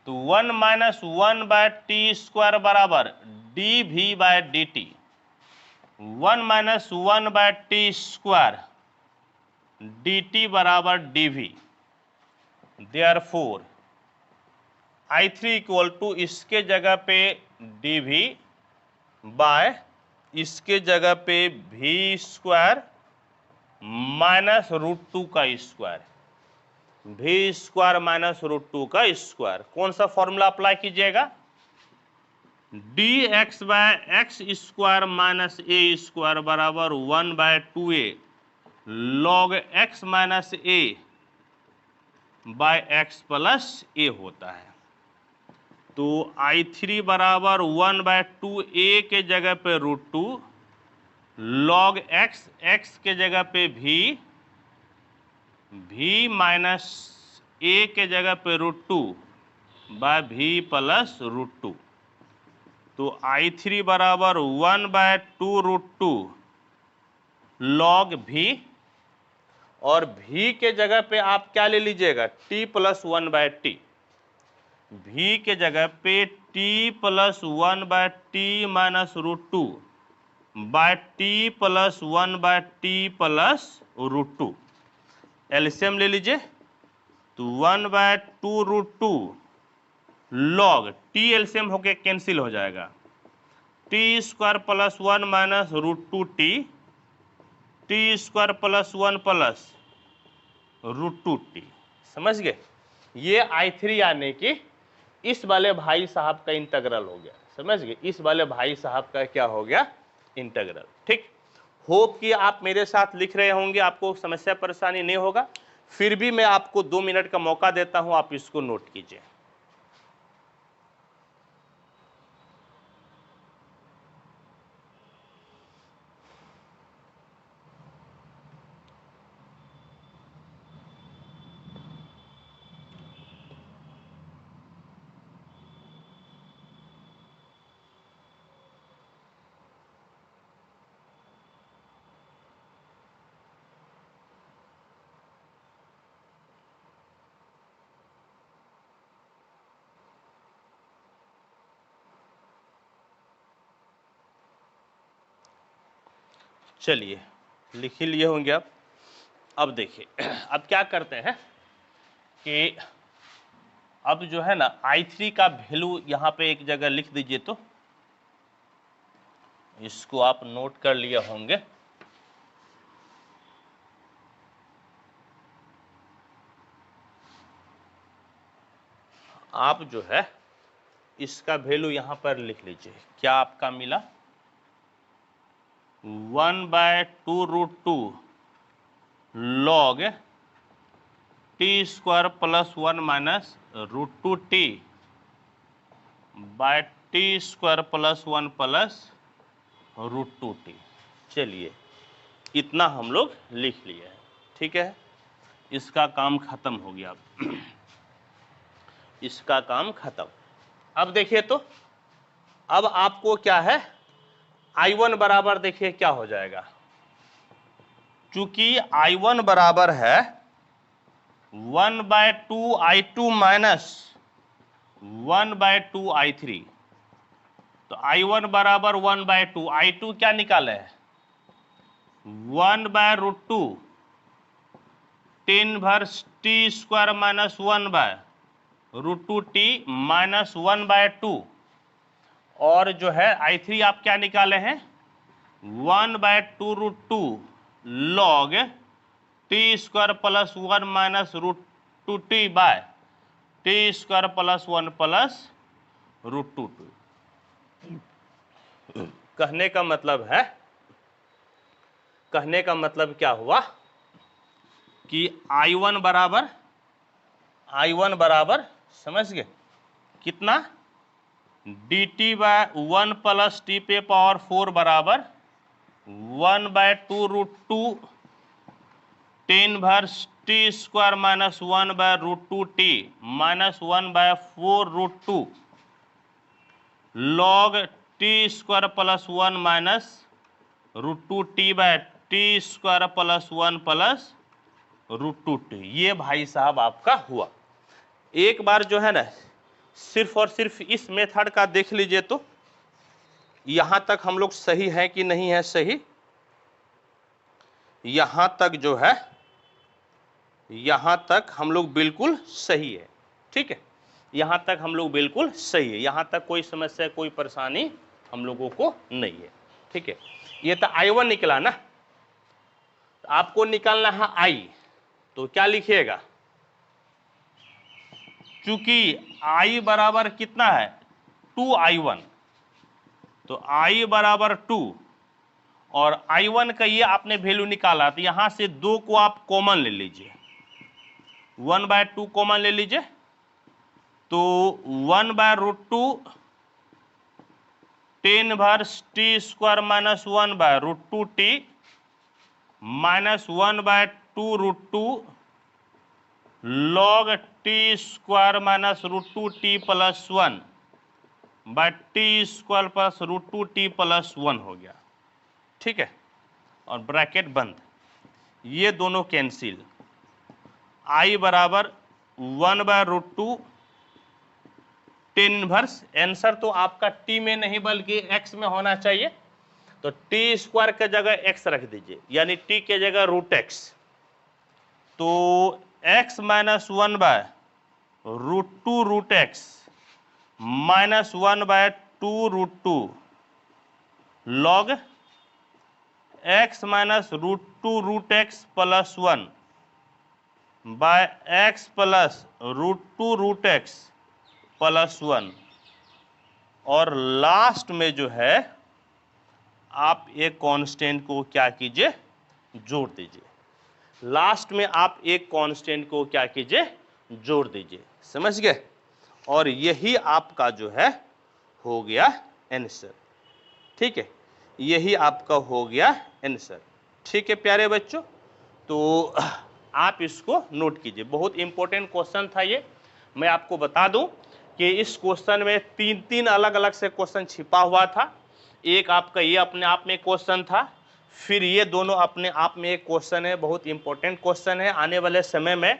तो 1 माइनस 1/t² बराबर dv/dt, 1 माइनस 1/t² dt बराबर dv। Therefore I3 equal to इसके जगह पे dv बाय इसके जगह पे v² माइनस √2 का स्क्वायर, v² माइनस √2 का स्क्वायर। कौन सा फॉर्मूला अप्लाई कीजिएगा, dx/x² माइनस a² बराबर 1/2a log x minus a by x plus a होता है। तो I3 बराबर 1/2a के जगह पे √2 log x के जगह पे v माइनस a के जगह पे √2 बाय v प्लस √2। तो I3 बराबर 1/2 log v, और v के जगह पे आप क्या ले लीजिएगा, t प्लस 1/t। v के जगह पे t plus 1/t minus √2 by t plus 1/t plus √2। LCM ले लीजिए। तो 1/2 log t एलसीएम होके कैंसिल हो जाएगा, t² plus 1 minus √2t t square plus 1 plus √2t। समझ गए? ये I3 यानी कि इस वाले भाई साहब का इंटीग्रल हो गया। समझ गए? इस वाले भाई साहब का क्या हो गया? इंटीग्रल। ठीक, होप कि आप मेरे साथ लिख रहे होंगे, आपको समस्या परेशानी नहीं होगा। फिर भी मैं आपको 2 मिनट का मौका देता हूं, आप इसको नोट कीजिए। चलिए, लिख ही लिए होंगे आप। अब देखिए, अब क्या करते हैं कि अब जो है ना I3 का वैल्यू यहाँ पे एक जगह लिख दीजिए। तो इसको आप नोट कर लिए होंगे। आप जो है इसका वैल्यू यहाँ पर लिख लीजिए। क्या आपका मिला? 1/2√2 log t square plus 1 minus √2t by t square plus 1 plus √2t। चलिए, इतना हम लोग लिख लिए हैं। ठीक है, इसका काम खत्म हो गया। इसका काम खत्म। अब देखिए, तो अब आपको क्या है, I1 बराबर देखिए क्या हो जाएगा। चूंकि I1 बराबर है 1/2I2 माइनस 1/2I3, तो I1 बराबर 1/2, I2 क्या निकाले है? 1/√2 10 inverse t square minus 1/√2t minus 1/2, और जो है I3 आप क्या निकाले हैं? 1/2√2 log t square plus 1 minus √2t by t square plus 1 plus √2t। कहने का मतलब क्या हुआ कि I1 बराबर समझ गए कितना? dt/1 प्लस टी पे पावर 4 बराबर 1/2√2 10 inverse t square minus 1/√2t minus 1/4√2 log t square plus 1 minus √2t by t square plus 1 plus √2t। ये भाई साहब आपका हुआ। एक बार जो है ना सिर्फ और सिर्फ इस मेथड का देख लीजिए, तो यहां तक हम लोग सही है कि नहीं है सही। यहां तक जो है, यहां तक हम लोग बिल्कुल सही है। ठीक है, यहां तक हम लोग बिल्कुल सही है। यहां तक कोई समस्या कोई परेशानी हम लोगों को नहीं है। ठीक है, ये तो I1 निकला ना, तो आपको निकालना है I, तो क्या लिखिएगा? चूंकि I बराबर कितना है? 2I1, तो I बराबर 2 और I1 का ये आपने वैल्यू निकाला, तो यहां से 2 को आप कॉमन ले लीजिए, 1/2 कॉमन ले लीजिए, तो 1/√2 10 inverse t square minus 1/√2t minus 1/2√2 log t square minus √2t plus 1 by t square plus √2t plus 1 हो गया। ठीक है, और ब्रैकेट बंद, ये दोनों कैंसिल। I बराबर 1/√2 10 इनवर्स, आंसर तो आपका t में नहीं बल्कि x में होना चाहिए, तो t स्क्वायर के जगह x रख दीजिए, यानी t के जगह √x, तो x minus 1/√2√x minus 1/2√2 log x minus √2 √x + 1 by x plus √2 √x + 1। और लास्ट में जो है आप एक कांस्टेंट को क्या कीजिए, जोड़ दीजिए। लास्ट में आप एक कांस्टेंट को क्या कीजिए, जोड़ दीजिए। समझ गए? और यही आपका जो है हो गया आंसर। ठीक है, यही आपका हो गया आंसर। ठीक है प्यारे बच्चों, तो आप इसको नोट कीजिए, बहुत इंपॉर्टेंट क्वेश्चन था ये। मैं आपको बता दूं कि इस क्वेश्चन में तीन अलग अलग से क्वेश्चन छिपा हुआ था। एक आपका ये अपने आप में क्वेश्चन था, फिर ये दोनों अपने आप में एक क्वेश्चन है, बहुत इंपॉर्टेंट क्वेश्चन है। आने वाले समय में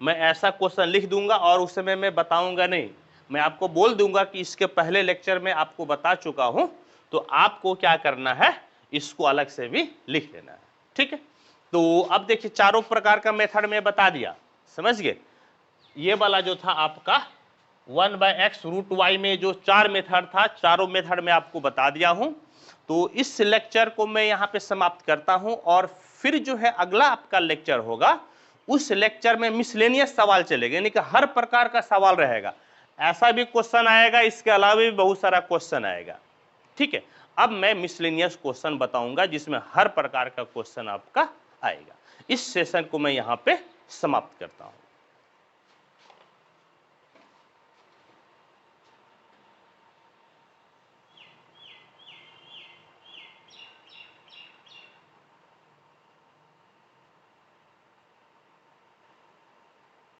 मैं ऐसा क्वेश्चन लिख दूंगा और उस समय मैं बताऊंगा नहीं, मैं आपको बोल दूंगा कि इसके पहले लेक्चर में आपको बता चुका हूं, तो आपको क्या करना है, इसको अलग से भी लिख लेना है। ठीक है, तो अब देखिए चारों प्रकार का मेथड में बता दिया, समझ गए। ये वाला जो था आपका 1/x √y में जो 4 मेथड था, चारों मेथड में आपको बता दिया हूं। तो इस लेक्चर को मैं यहाँ पे समाप्त करता हूं, और फिर जो है अगला आपका लेक्चर होगा, उस लेक्चर में मिसलेनियस सवाल चलेगा, यानी कि हर प्रकार का सवाल रहेगा। ऐसा भी क्वेश्चन आएगा, इसके अलावा भी बहुत सारा क्वेश्चन आएगा। ठीक है, अब मैं मिसलेनियस क्वेश्चन बताऊंगा जिसमें हर प्रकार का क्वेश्चन आपका आएगा। इस सेशन को मैं यहाँ पे समाप्त करता हूं।